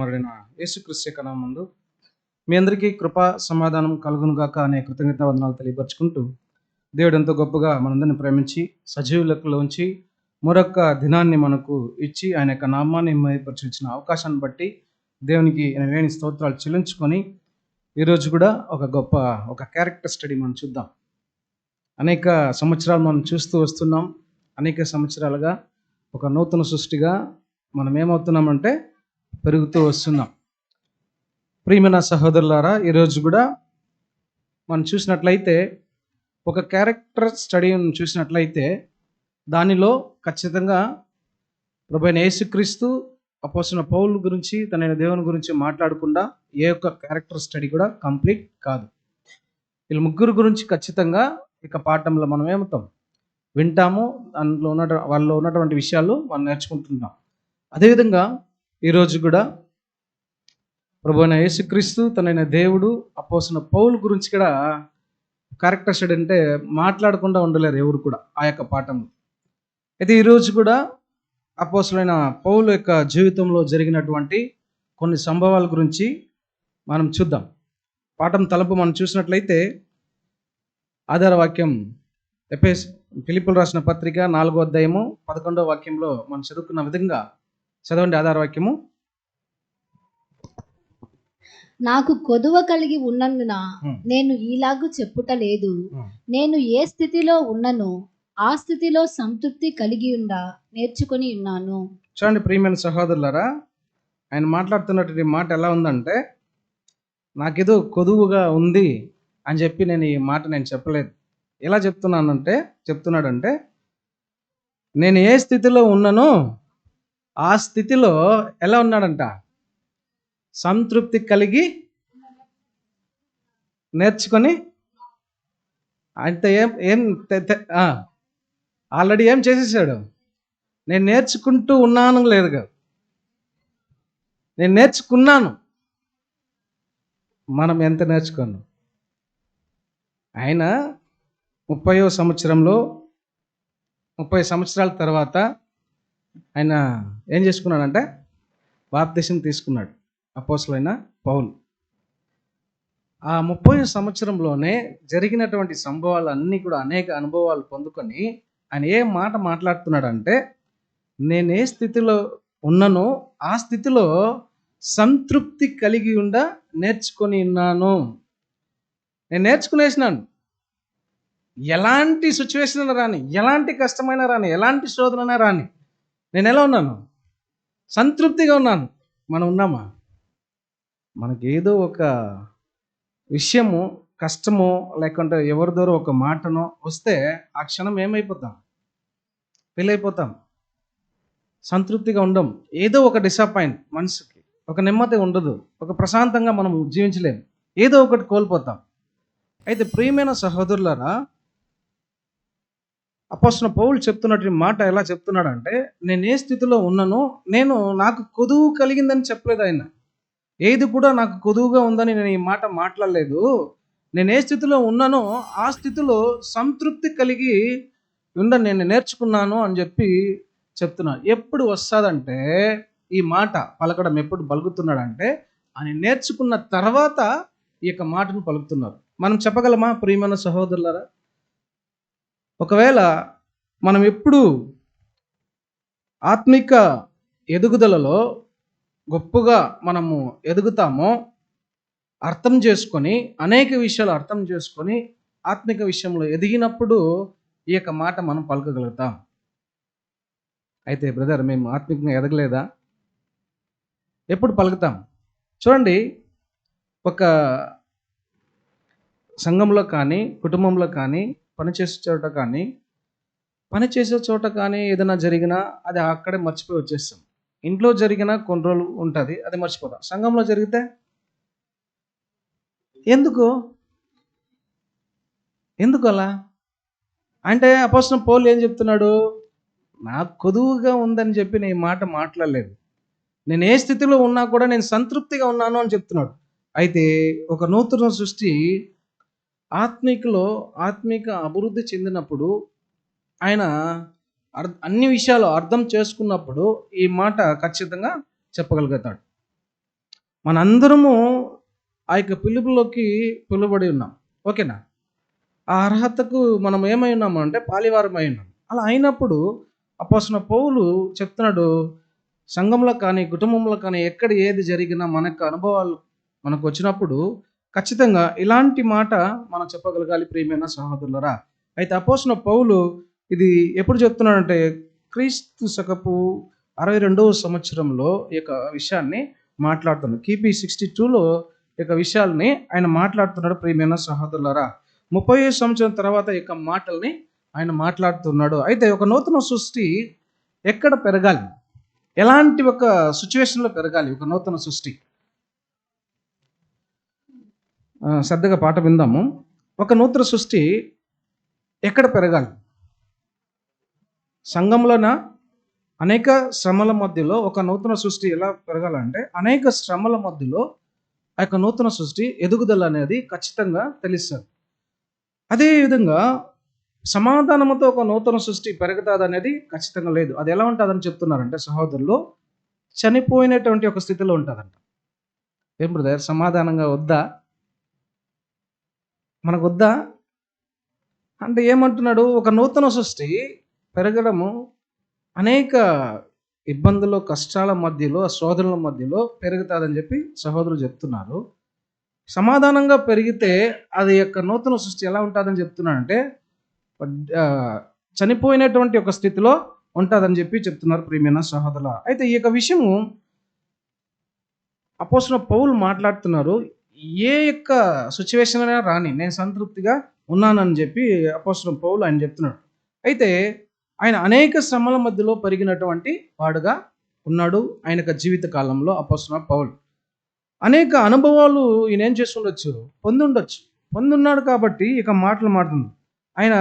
మరిన యేసుక్రీస్తు యొక్క నామమున మీ అందరికీ కృపా సమాధానం కలుగును గాక అనే కృతజ్ఞత వందనాలు తెలియపరుచుకుంటూ, దేవుడు ఎంతో గొప్పగా మనందరిని ప్రేమించి సజీవ లెక్కలో ఉంచి మరొక దినాన్ని మనకు ఇచ్చి ఆయన యొక్క నామాన్ని మహిమపరిచిన అవకాశాన్ని బట్టి దేవునికి వేణి స్తోత్రాలు చెల్లించుకొని ఈరోజు కూడా ఒక క్యారెక్టర్ స్టడీ మనం చూద్దాం. అనేక సంవత్సరాలు మనం చూస్తూ వస్తున్నాం. అనేక సంవత్సరాలుగా ఒక నూతన సృష్టిగా మనం ఏమవుతున్నామంటే పెరుగుతూ వస్తున్నాం. ప్రియమైన సహోదరులారా, ఈరోజు కూడా మనం చూసినట్లయితే ఒక క్యారెక్టర్ స్టడీని చూసినట్లయితే దానిలో ఖచ్చితంగా ప్రభువైన యేసుక్రీస్తు అపోస్తలుడైన పౌలు గురించి తనైన దేవుని గురించి మాట్లాడకుండా ఏ ఒక్క క్యారెక్టర్ స్టడీ కూడా కంప్లీట్ కాదు. వీళ్ళ ముగ్గురు గురించి ఖచ్చితంగా ఇక పాఠంలో మనం ఏమవుతాం, వింటాము. దానిలో వాళ్ళలో ఉన్నటువంటి విషయాలు మనం నేర్చుకుంటున్నాం. అదేవిధంగా ఈరోజు కూడా ప్రభువైన యేసుక్రీస్తు తనైన దేవుడు అపోస్తలుడైన పౌలు గురించి కూడా క్యారెక్టర్ స్టడీ అంటే మాట్లాడకుండా ఉండలేరు ఎవరు కూడా ఆ యొక్క పాఠంలో. అయితే ఈరోజు కూడా అపోస్తలుడైన పౌలు యొక్క జీవితంలో జరిగినటువంటి కొన్ని సంభవాల గురించి మనం చూద్దాం. పాఠం తలపు మనం చూసినట్లయితే ఆధార వాక్యం ఫిలిప్పీయులకు రాసిన పత్రిక 4వ అధ్యాయము 11వ వాక్యంలో మనం చదువుకున్న విధంగా చదవండి. ఆధార వాక్యము. నాకు కొదువ కలిగి ఉన్నందున నేను ఈలాగు చెప్పుట లేదు. నేను ఏ స్థితిలో ఉన్ననో ఆ స్థితిలో సంతృప్తి కలిగి నేర్చుకొని ఉన్నాను. చూడండి ప్రియమైన సహోదరులారా, ఆయన మాట్లాడుతున్నటువంటి మాట ఎలా ఉందంటే, నాకేదో కొదువుగా ఉంది అని చెప్పి ఈ మాట నేను చెప్పలేదు. ఎలా చెప్తున్నాడంటే నేను ఏ స్థితిలో ఉన్నానో ఆ స్థితిలో ఎలా ఉన్నాడంట, సంతృప్తి కలిగి నేర్చుకొని అంత ఆల్రెడీ ఏం చేసేసాడు. నేను నేర్చుకుంటూ ఉన్నాను లేదు కదా, నేను నేర్చుకున్నాను. మనం ఎంత నేర్చుకున్నాం? ఆయన 30వ సంవత్సరంలో 30 సంవత్సరాల తర్వాత ఆయన ఏం చేసుకున్నాడంటే బాప్తిసం తీసుకున్నాడు అపోస్తలుడైన పౌలు. ఆ 30వ సంవత్సరంలోనే జరిగినటువంటి సంభవాలు అన్నీ కూడా అనేక అనుభవాలు పొందుకొని ఆయన ఏ మాట మాట్లాడుతున్నాడంటే, నేను ఏ స్థితిలో ఉన్నానో ఆ స్థితిలో సంతృప్తి కలిగి నేర్చుకొని ఉన్నాను. నేను నేర్చుకునేసినాను. ఎలాంటి సిచ్యువేషన్ రాని, ఎలాంటి కష్టమైనా రాని, ఎలాంటి శోధనైనా రాని, నేను ఎలా ఉన్నాను? సంతృప్తిగా ఉన్నాను. మనం ఉన్నామా? మనకి ఏదో ఒక విషయము, కష్టమో లేకుంటే ఎవరి ద్వారా ఒక మాటనో వస్తే ఆ క్షణం ఏమైపోతాం? ఫీల్ అయిపోతాం. సంతృప్తిగా ఉండం. ఏదో ఒక డిసప్పాయింట్, మనసుకి ఒక నెమ్మది ఉండదు, ఒక ప్రశాంతంగా మనం జీవించలేము, ఏదో ఒకటి కోల్పోతాం. అయితే ప్రియమైన సహోదరులారా, అపోస్తలుడైన పౌలు చెప్తున్నటువంటి మాట ఎలా చెప్తున్నాడంటే, నేను ఏ స్థితిలో ఉన్నానో నాకు కొదువు కలిగిందని చెప్పలేదు ఆయన. ఏది కూడా నాకు కొదువుగా ఉందని నేను ఈ మాట మాట్లాడలేదు. నేను ఏ స్థితిలో ఉన్నానో ఆ స్థితిలో సంతృప్తి కలిగి నేను నేర్చుకున్నాను అని చెప్పి చెప్తున్నాను. ఎప్పుడు వస్తుందంటే ఈ మాట పలకడం, ఎప్పుడు పలుకుతున్నాడంటే ఆయన నేర్చుకున్న తర్వాత ఈ యొక్క మాటను పలుకుతున్నారు. మనం చెప్పగలమా ప్రియమైన సహోదరులారా? ఒకవేళ మనం ఎప్పుడు ఆత్మిక ఎదుగుదలలో గొప్పగా మనము ఎదుగుతామో, అర్థం చేసుకొని అనేక విషయాలు అర్థం చేసుకొని ఆత్మిక విషయంలో ఎదిగినప్పుడు ఈ యొక్క మాట మనం పలకగలుగుతాం. అయితే బ్రదర్, మేము ఆత్మికంగా ఎదగలేదా? ఎప్పుడు పలుకుతాం? చూడండి, ఒక సంఘంలో కానీ, కుటుంబంలో కానీ, పనిచేసే చోట కానీ ఏదైనా జరిగినా అది అక్కడే మర్చిపోయి వచ్చేస్తాం. ఇంట్లో జరిగిన కొన్ని రోజులు ఉంటుంది, అది మర్చిపోతాం. సంఘంలో జరిగితే ఎందుకు అలా అంటే, అపోస్తలుడైన పౌలు ఏం చెప్తున్నాడు? నాకు కొదువుగా ఉందని చెప్పి నేను మాట మాట్లాడలేదు. నేను ఏ స్థితిలో ఉన్నా కూడా నేను సంతృప్తిగా ఉన్నాను అని చెప్తున్నాడు. అయితే ఒక నూతన సృష్టి ఆత్మిక అభివృద్ధి చెందినప్పుడు, ఆయన అన్ని విషయాలు అర్థం చేసుకున్నప్పుడు ఈ మాట ఖచ్చితంగా చెప్పగలుగుతాడు. మనందరము ఆ యొక్క పిలుపులోకి పిలువబడి ఉన్నాం. ఓకేనా? ఆ అర్హతకు మనం ఏమై ఉన్నాము అంటే పాలివారమై ఉన్నాం. అలా అయినప్పుడు అపోస్తలుడైన పౌలు చెప్తున్నాడు, సంఘంలో కానీ కుటుంబంలో కానీ ఎక్కడ ఏది జరిగినా మనకు అనుభవాలు మనకు వచ్చినప్పుడు ఖచ్చితంగా ఇలాంటి మాట మనం చెప్పగలగాలి ప్రియమైన సహోదరులరా. అయితే అపోస్తలుడైన పౌలు ఇది ఎప్పుడు చెప్తున్నాడంటే క్రీస్తు శకపు 62వ సంవత్సరంలో ఈ యొక్క విషయాన్ని మాట్లాడుతున్నాడు. కిపి 62లో ఈ యొక్క విషయాల్ని ఆయన మాట్లాడుతున్నాడు ప్రియమైన సహోదరులరా. 30 సంవత్సరం తర్వాత ఈ యొక్క మాటల్ని ఆయన మాట్లాడుతున్నాడు. అయితే ఒక నూతన సృష్టి ఎక్కడ పెరగాలి, ఎలాంటి ఒక సిచ్యువేషన్లో పెరగాలి ఒక నూతన సృష్టి? శ్రద్ధగా పాట విందాము. ఒక నూతన సృష్టి ఎక్కడ పెరగాలి? సంఘంలోన అనేక శ్రమల మధ్యలో ఒక నూతన సృష్టి ఎలా పెరగాలంటే అనేక శ్రమల మధ్యలో ఆ యొక్క నూతన సృష్టి ఎదుగుదల అనేది ఖచ్చితంగా తెలుస్తుంది. అదేవిధంగా సమాధానంతో ఒక నూతన సృష్టి పెరుగుతుంది అనేది ఖచ్చితంగా లేదు. అది ఎలా ఉంటుందని చెప్తున్నారంటే సహోదరులు, చనిపోయినటువంటి ఒక స్థితిలో ఉంటుందంట. ఏం బ్రదర్, సమాధానంగా వద్దా? మనకు వద్దా అంటే ఏమంటున్నాడు? ఒక నూతన సృష్టి పెరగడము అనేక ఇబ్బందులు, కష్టాల మధ్యలో, శోధనల మధ్యలో పెరుగుతుందని చెప్పి సహోదరులు చెప్తున్నారు. సమాధానంగా పెరిగితే అది యొక్క నూతన సృష్టి ఎలా ఉంటుందని చెప్తున్నాడంటే చనిపోయినటువంటి ఒక స్థితిలో ఉంటుందని చెప్పి చెప్తున్నారు ప్రియమైన సహోదరుల. అయితే ఈ యొక్క విషయము అపోస్తలుడైన పౌలు మాట్లాడుతున్నారు. ఏ యొక్క సిచ్యువేషన్ అయినా రాని నేను సంతృప్తిగా ఉన్నానని చెప్పి అపోస్తలుడైన పౌలు ఆయన చెప్తున్నాడు. అయితే ఆయన అనేక శ్రమల మధ్యలో పెరిగినటువంటి వాడుగా ఉన్నాడు. ఆయన యొక్క జీవిత కాలంలో అపోస్తలుడైన పౌలు అనేక అనుభవాలు ఈయన ఏం చేసి ఉండొచ్చు, పొందున్నాడు కాబట్టి ఇక మాటలు మాట్లాడుతుంది. ఆయన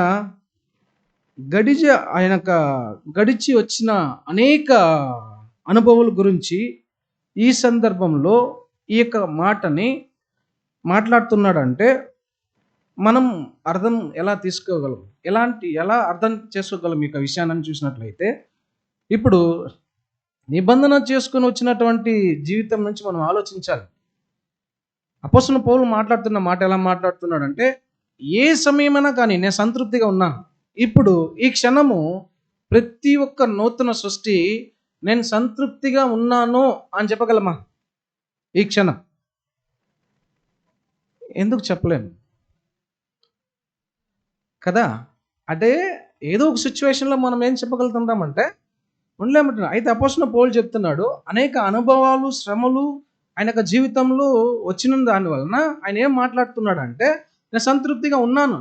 గడిచి వచ్చిన అనేక అనుభవాల గురించి ఈ సందర్భంలో ఈ యొక్క మాటని మాట్లాడుతున్నాడంటే మనం అర్థం ఎలా తీసుకోగలం, ఎలా అర్థం చేసుకోగలం ఈ విషయాన్ని చూసినట్లయితే, ఇప్పుడు నిబంధన చేసుకుని వచ్చినటువంటి జీవితం నుంచి మనం ఆలోచించాలి. అపోస్తలుడైన పౌలు మాట్లాడుతున్న మాట ఎలా మాట్లాడుతున్నాడంటే, ఏ సమయమైనా కానీ నేను సంతృప్తిగా ఉన్నాను. ఇప్పుడు ఈ క్షణము ప్రతి ఒక్క నూతన సృష్టి నేను సంతృప్తిగా ఉన్నాను అని చెప్పగలమా? ఈ క్షణం ఎందుకు చెప్పలేము కదా? అంటే ఏదో ఒక సిచ్యువేషన్లో మనం ఏం చెప్పగలుగుతుంటామంటే ఉండలేమంటున్నాం. అయితే అపోస్తలుడైన పౌలు చెప్తున్నాడు, అనేక అనుభవాలు, శ్రమలు ఆయన యొక్క జీవితంలో వచ్చిన దాని వలన ఆయన ఏం మాట్లాడుతున్నాడు అంటే నేను సంతృప్తిగా ఉన్నాను.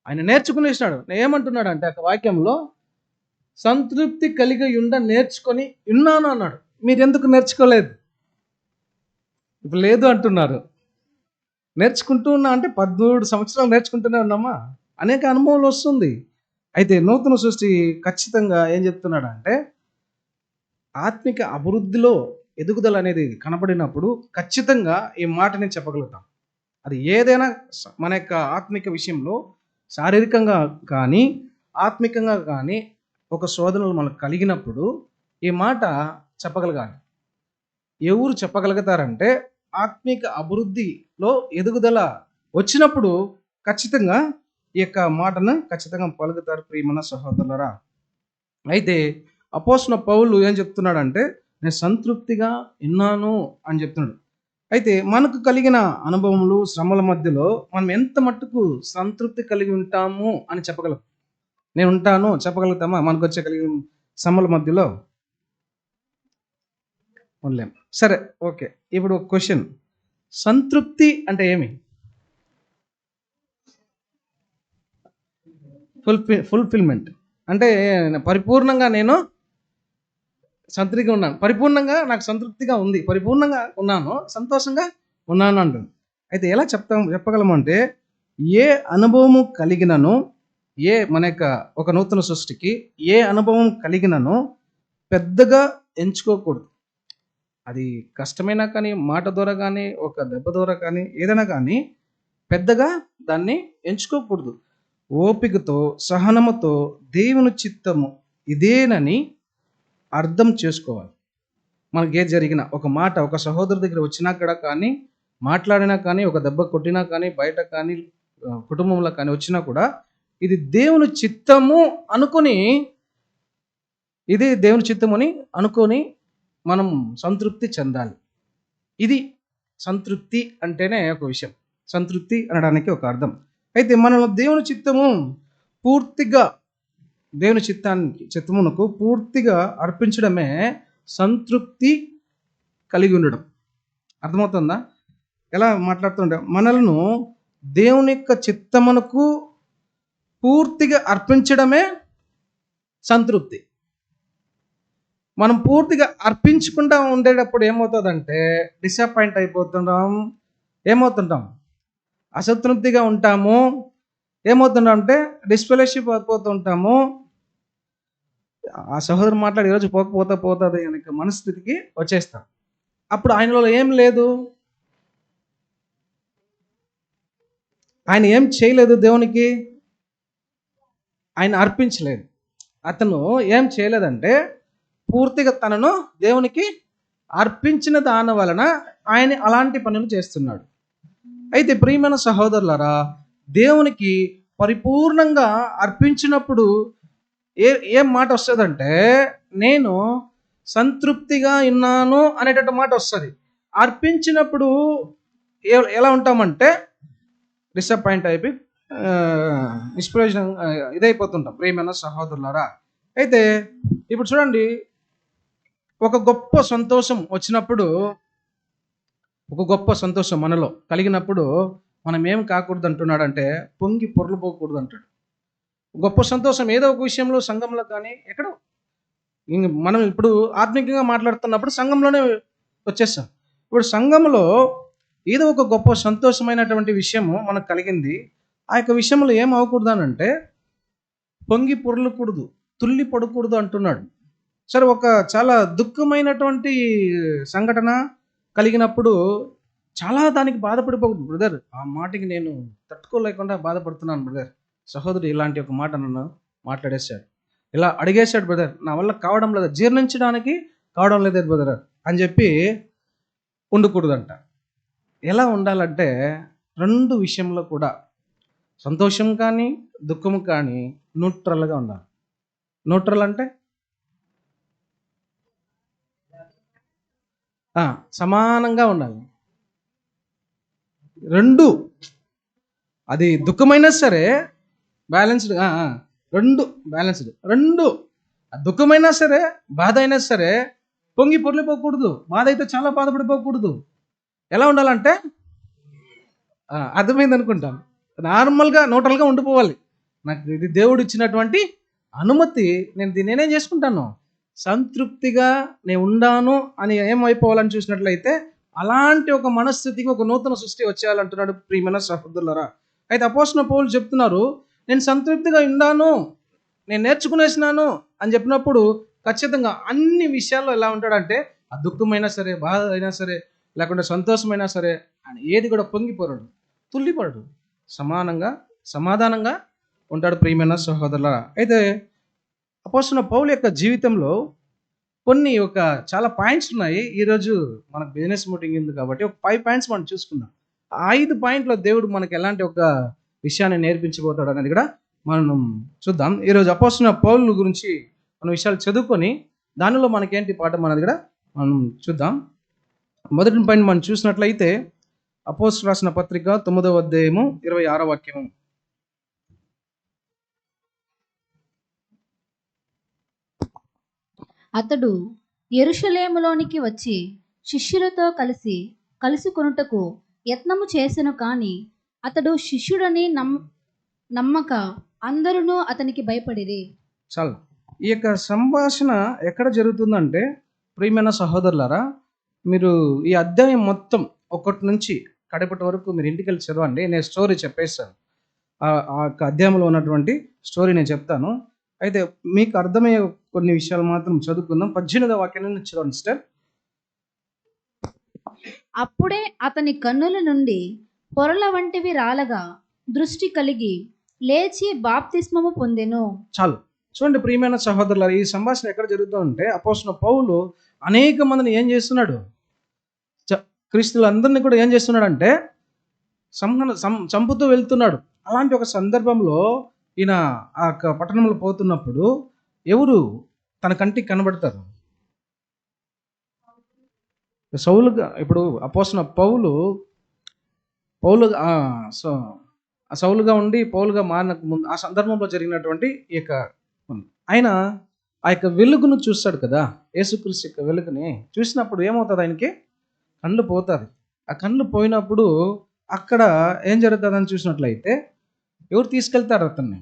ఆయన నేర్చుకునేసినాడు. నేను ఏమంటున్నాడు అంటే ఒక వాక్యంలో సంతృప్తి కలిగి నేర్చుకొని ఉన్నాను అన్నాడు. మీరు ఎందుకు నేర్చుకోలేదు? ఇప్పుడు లేదు అంటున్నారు. నేర్చుకుంటూ ఉన్నా అంటే 13 సంవత్సరాలు నేర్చుకుంటూనే ఉన్నామా? అనేక అనుభవాలు వస్తుంది. అయితే నూతన సృష్టి ఖచ్చితంగా ఏం చెప్తున్నాడు అంటే ఆత్మిక అభివృద్ధిలో ఎదుగుదల అనేది కనబడినప్పుడు ఖచ్చితంగా ఈ మాటని చెప్పగలుగుతాం. అది ఏదైనా మన యొక్క ఆత్మిక విషయంలో శారీరకంగా కానీ ఆత్మికంగా కానీ ఒక శోధనలు మనకు కలిగినప్పుడు ఈ మాట చెప్పగలగాలి. ఎవరు చెప్పగలుగుతారంటే ఆత్మిక అభివృద్ధిలో ఎదుగుదల వచ్చినప్పుడు ఖచ్చితంగా ఈ యొక్క మాటను ఖచ్చితంగా పలుకుతారు ప్రియమైన సహోదరులరా. అయితే అపోస్తలుడైన పౌలు ఏం చెప్తున్నాడంటే నేను సంతృప్తిగా ఉన్నాను అని చెప్తున్నాడు. అయితే మనకు కలిగిన అనుభవములు, శ్రమల మధ్యలో మనం ఎంత మట్టుకు సంతృప్తి కలిగి ఉంటాము అని చెప్పగలం. నేను ఉంటాను చెప్పగలుగుతామా? మనకు వచ్చే కలిగిన శ్రమల మధ్యలో ఉండలేం. సరే, ఓకే. ఇప్పుడు ఒక క్వశ్చన్, సంతృప్తి అంటే ఏమి? ఫుల్ఫిల్మెంట్ అంటే పరిపూర్ణంగా నేను సంతృప్తిగా ఉన్నాను, పరిపూర్ణంగా నాకు సంతృప్తిగా ఉంది, పరిపూర్ణంగా ఉన్నాను, సంతోషంగా ఉన్నాను అంటుంది. అయితే ఎలా చెప్పగలమంటే ఏ అనుభవము కలిగినను, మన యొక్క ఒక నూతన సృష్టికి ఏ అనుభవం కలిగినను పెద్దగా ఎంచుకోకూడదు. అది కష్టమైనా కానీ, మాట ద్వారా కానీ, ఒక దెబ్బ ద్వారా కానీ, ఏదైనా కానీ పెద్దగా దాన్ని ఎంచుకోకూడదు. ఓపికతో, సహనముతో దేవుని చిత్తము ఇదేనని అర్థం చేసుకోవాలి. మనకి ఏది జరిగినా, ఒక మాట ఒక సహోదరు దగ్గర వచ్చినా కూడా కానీ, మాట్లాడినా కానీ, ఒక దెబ్బ కొట్టినా కానీ, బయట కానీ, కుటుంబంలో కానీ వచ్చినా కూడా ఇది దేవుని చిత్తము అనుకొని, ఇది దేవుని చిత్తమని అనుకొని మనం సంతృప్తి చెందాలి. ఇది సంతృప్తి అంటేనే ఒక విషయం. సంతృప్తి అనడానికి ఒక అర్థం. అయితే మనలో దేవుని చిత్తము పూర్తిగా, దేవుని చిత్తమునకు పూర్తిగా అర్పించడమే సంతృప్తి కలిగి ఉండడం. అర్థమవుతుందా? ఎలా మాట్లాడుతుంటే మనలను దేవుని యొక్క చిత్తమునకు పూర్తిగా అర్పించడమే సంతృప్తి. మనం పూర్తిగా అర్పించకుండా ఉండేటప్పుడు ఏమవుతుందంటే డిసప్పాయింట్ అయిపోతుంటాం. ఏమవుతుంటాం? అసంతృప్తిగా ఉంటాము. ఏమవుతుంటాం అంటే డిస్ఫెలోషిప్ అయిపోతుంటాము. ఆ సహోదరు మాట్లాడి ఈరోజు పోతుంది అనే మనస్థితికి వచ్చేస్తాం. అప్పుడు ఆయనలో ఏం లేదు, ఆయన ఏం చేయలేదు, దేవునికి ఆయన అర్పించలేదు. అతను ఏం చేయలేదంటే పూర్తిగా తనను దేవునికి అర్పించిన దాని వలన ఆయన అలాంటి పనులు చేస్తున్నాడు. అయితే ప్రియమైన సహోదరులారా, దేవునికి పరిపూర్ణంగా అర్పించినప్పుడు ఏం మాట వస్తుందంటే నేను సంతృప్తిగా ఉన్నాను అనేటట్టు మాట వస్తుంది. అర్పించినప్పుడు ఎలా ఉంటామంటే డిసప్పాయింట్ అయిపోయి నిష్ప్రయోజనం ఇదైపోతుంటాం ప్రియమైన సహోదరులారా. అయితే ఇప్పుడు చూడండి, ఒక గొప్ప సంతోషం వచ్చినప్పుడు, ఒక గొప్ప సంతోషం మనలో కలిగినప్పుడు మనం ఏం కాకూడదు అంటున్నాడంటే పొంగి పొర్లుపోకూడదు అంటాడు. గొప్ప సంతోషం ఏదో ఒక విషయంలో, సంఘంలో కానీ ఎక్కడో, మనం ఇప్పుడు ఆత్మీయంగా మాట్లాడుతున్నప్పుడు సంఘంలోనే వచ్చేస్తాం. ఇప్పుడు సంఘంలో ఏదో ఒక గొప్ప సంతోషమైనటువంటి విషయము మనకు కలిగింది. ఆ యొక్క విషయంలో ఏం అవ్వకూడదు అని అంటే పొంగి పొర్లకూడదు, తుల్లి పడకూడదు అంటున్నాడు. సరే, ఒక చాలా దుఃఖమైనటువంటి సంఘటన కలిగినప్పుడు చాలా దానికి బాధపడిపోకూడదు. బ్రదర్, ఆ మాటకి నేను తట్టుకోలేకుండా బాధపడుతున్నాను బ్రదర్. సహోదరుడు ఇలాంటి ఒక మాట నన్ను మాట్లాడేశాడు, ఇలా అడిగేశాడు బ్రదర్, నా వల్ల కావడం లేదు, జీర్ణించడానికి కావడం లేదు బ్రదర్ అని చెప్పి ఉండకూడదంట. ఎలా ఉండాలంటే రెండు విషయంలో కూడా, సంతోషం కానీ దుఃఖం కానీ న్యూట్రల్గా ఉండాలి. న్యూట్రల్ అంటే సమానంగా ఉండాలి. రెండు, అది దుఃఖమైనా సరే బ్యాలెన్స్డ్, రెండు బ్యాలెన్స్డ్. రెండు, దుఃఖమైనా సరే బాధ అయినా సరే పొంగి పొర్లిపోకూడదు. బాధ అయితే చాలా బాధపడిపోకూడదు. ఎలా ఉండాలంటే అర్థమైంది అనుకుంటాం, నార్మల్గా న్యూట్రల్గా ఉండిపోవాలి. నాకు ఇది దేవుడు ఇచ్చినటువంటి అనుమతి, నేను దీన్ని నేనేం చేసుకుంటాను, సంతృప్తిగా నేను ఉండాను అని ఏమైపోవాలని చూసినట్లయితే అలాంటి ఒక మనస్థితికి ఒక నూతన సృష్టి వచ్చేయాలంటున్నాడు ప్రియమైన సహోదరులారా. అయితే అపోస్తలుడైన పౌలు చెప్తున్నారు, నేను సంతృప్తిగా ఉండాను, నేను నేర్చుకునేసినాను అని చెప్పినప్పుడు ఖచ్చితంగా అన్ని విషయాల్లో ఎలా ఉంటాడంటే, ఆ దుఃఖమైనా సరే, బాధ అయినా సరే, లేకుంటే సంతోషమైనా సరే, ఆయన ఏది కూడా పొంగిపోరాడు, తుల్లిపడడు, సమానంగా సమాధానంగా ఉంటాడు ప్రియమైన సహోదరులారా. అయితే అపోస్తలుడైన పౌలు యొక్క జీవితంలో కొన్ని ఒక చాలా పాయింట్స్ ఉన్నాయి. ఈరోజు మనకు బిజినెస్ మీటింగ్ ఉంది కాబట్టి ఒక 5 పాయింట్స్ మనం చూసుకుందాం. ఆ 5 పాయింట్లో దేవుడు మనకు ఎలాంటి ఒక విషయాన్ని నేర్పించబోతాడు అనేది కూడా మనం చూద్దాం. ఈరోజు అపోస్తలుడైన పౌలు గురించి మన విషయాలు చదువుకొని దానిలో మనకేంటి పాఠం అనేది కూడా మనం చూద్దాం. మొదటి పాయింట్ మనం చూసినట్లయితే అపోస్తలులు రాసిన పత్రిక 9వ అధ్యాయము 26వ వాక్యము. అతడు యెరూషలేములోనికి వచ్చి శిష్యులతో కలుసుకొనుటకు యత్నము చేసెను, కానీ అతడు శిష్యుడని నమ్మక అందరూ అతనికి భయపడిరి. చాలు. ఈ యొక్క సంభాషణ ఎక్కడ జరుగుతుందంటే ప్రియమైన సహోదరులారా, మీరు ఈ అధ్యాయం మొత్తం 1 నుంచి కడపటి వరకు మీరు ఇంటికి వెళ్ళి చదవండి. నేను స్టోరీ చెప్పేస్తాను. ఆ యొక్క అధ్యాయంలో ఉన్నటువంటి స్టోరీ నేను చెప్తాను. అయితే మీకు అర్థమయ్యే కొన్ని విషయాలు మాత్రం చదువుకుందాం. 18వ వాక్యం నుంచి చదవండి సిస్టర్. అప్పుడే అతని కన్నుల నుండి పొరల వంటివి రాలగా దృష్టి కలిగి లేచి బాప్తిస్మము పొందెను. చాలు చూడండి ప్రియమైన సహోదరులారా, ఈ సంభాషణ ఎక్కడ జరుగుతుందంటే అపోస్తలుడైన పౌలు అనేక మందిని ఏం చేస్తున్నాడు, క్రీస్తులందరినీ కూడా ఏం చేస్తున్నాడంటే చంపుతూ వెళ్తున్నాడు. అలాంటి ఒక సందర్భంలో ఈయన ఆ పట్టణంలో పోతున్నప్పుడు ఎవరు తన కంటికి కనబడతారు? సౌలుగా, ఇప్పుడు అపోస్తలుడైన పౌలు సౌలుగా ఉండి పౌలుగా మారిన ముందు ఆ సందర్భంలో జరిగినటువంటి ఈ యొక్క ఆయన ఆ యొక్క వెలుగును చూస్తాడు కదా, యేసుక్రీస్తు యొక్క వెలుగుని చూసినప్పుడు ఏమవుతుంది, ఆయనకి కళ్ళు పోతుంది. ఆ కళ్ళు పోయినప్పుడు అక్కడ ఏం జరుగుతుందని చూసినట్లయితే ఎవరు తీసుకెళ్తారు అతన్ని?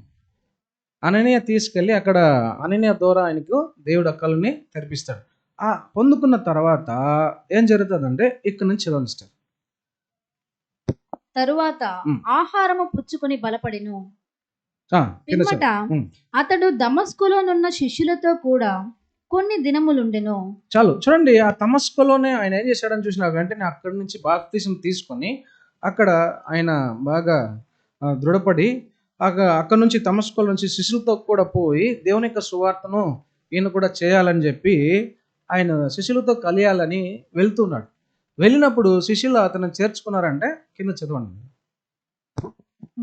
అననీయ తీసుకెళ్ళి అక్కడ అననీయ ద్వారా ఆయనకు దేవుడు ఆ కళ్ళని తెరిపిస్తాడు. ఆ పొందుకున్న తర్వాత ఏం జరుగుతుందంటే ఇక్కడ నుంచి చదవనిస్తారు. తరువాత ఆహారము పుచ్చుకొని బలపడెను. కింద పిమ్మట అతడు దమస్కులోనున్న శిష్యులతో కూడా కొన్ని దినములుండెను. చాలు చూడండి, ఆ దమస్కులోనే ఆయన ఏం చేశాడని చూసిన వెంటనే అక్కడి నుంచి బాప్తిసం తీసుకొని అక్కడ ఆయన బాగా దృఢపడి అక్కడ నుంచి దమస్కులో నుంచి శిష్యులతో కూడా పోయి దేవుని యొక్క సువార్తను ఈయన కూడా చేయాలని చెప్పి ఆయన శిష్యులతో కలియాలని వెళ్తున్నాడు. వెళ్ళినప్పుడు శిష్యులు అతను చేర్చుకున్నారంటే కింద చదవండి.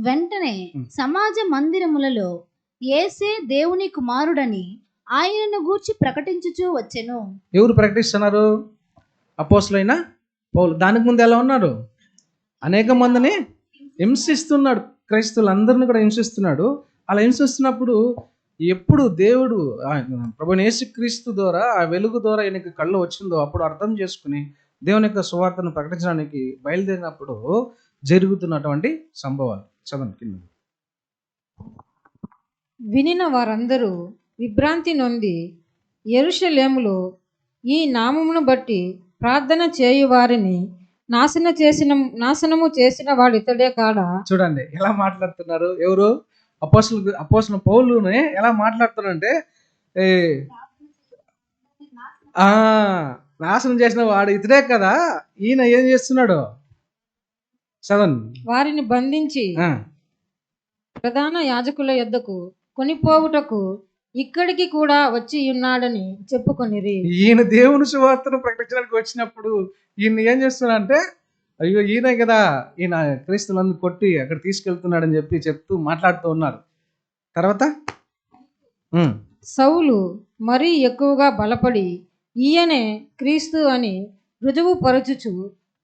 వెంటనే సమాజ మందిరములలో యేసే దేవుని కుమారుడని ఆయనను గూర్చి ప్రకటించుచూ వచ్చెను. ఎవరు ప్రకటిస్తున్నారు? అపోస్తలుడైన పౌలు. దానికి ముందు ఎలా ఉన్నారు? అనేక మందిని హింసిస్తున్నాడు, క్రైస్తవులందరినీ కూడా హింసిస్తున్నాడు. అలా హింసిస్తున్నప్పుడు ఎప్పుడు దేవుడు ప్రభువైన యేసుక్రీస్తు ద్వారా ఆ వెలుగు ద్వారా ఆయనకి కళ్ళు వచ్చిందో అప్పుడు అర్థం చేసుకుని దేవుని యొక్క సువార్తను ప్రకటించడానికి బయలుదేరినప్పుడు జరుగుతున్నటువంటి సంభవాలు చదవండి కింద. వినిన వారందరూ విభ్రాంతి నొంది యెరూషలేములో ఈ నామమును బట్టి ప్రార్థన చేయు వారిని నాశనము చేసిన వాడు ఇతడే కాడా? చూడండి ఎలా మాట్లాడుతున్నారు. ఎవరు? అపోస్తలుడైన పౌలునే ఎలా మాట్లాడుతున్నారంటే నాశనం చేసిన వాడు ఇతడే కదా, ఈయన ఏం చేస్తున్నాడు చదవండి. వారిని బంధించి ప్రధాన యాజకుల యొద్దకు కొనిపోవుటకు ఇక్కడికి కూడా వచ్చి ఉన్నాడని చెప్పుకొనిరి. ఈయన దేవుని సువార్తను ప్రకటించడానికి వచ్చినప్పుడు ఈయన ఏం చేస్తున్నాడంటే, అయ్యో ఈయనే కదా, ఈయన క్రీస్తులందరూ కొట్టి అక్కడ తీసుకెళ్తున్నాడని చెప్తూ మాట్లాడుతూ ఉన్నారు. తర్వాత సౌలు మరీ ఎక్కువగా బలపడి ఈయనే క్రీస్తు అని రుజువు పరచుచు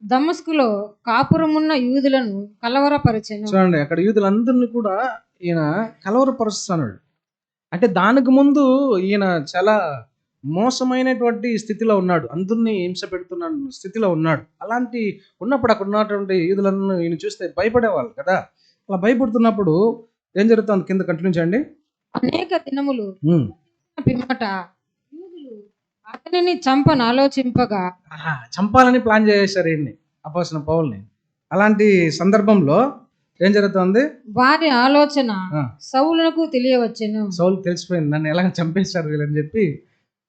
దమస్కులో కాపురమున్న యూదులను కలవరపరచెను. చూడండి, అక్కడ యూదులందరినీ కూడా ఈయన కలవరపరుస్తున్నాడు. అంటే దానికి ముందు ఈయన చాలా మోసమైనటువంటి స్థితిలో ఉన్నాడు, అందరినీ హింస పెడుతున్న స్థితిలో ఉన్నాడు. అలాంటి ఉన్నప్పుడు అక్కడ ఉన్నటువంటి యూదులను ఈయన చూస్తే భయపడేవాళ్ళు కదా. అలా భయపడుతున్నప్పుడు ఏం జరుగుతుంది కింద కంటిన్యూ చేయండి. అనేక దినములు పిమ్మట యూదులు అతనిని చంపనాలోచింపగా చంపాలని ప్లాన్ చేశారు ఈయన్ని, అపోస్తలుడైన పౌలుని. అలాంటి సందర్భంలో ఏం జరుగుతుంది? వారి ఆలోచన సౌలునకు తెలియవచ్చెను. సౌలు తెలిసిపోయింది, నన్ను ఎలా చంపేశారు వీళ్ళని చెప్పి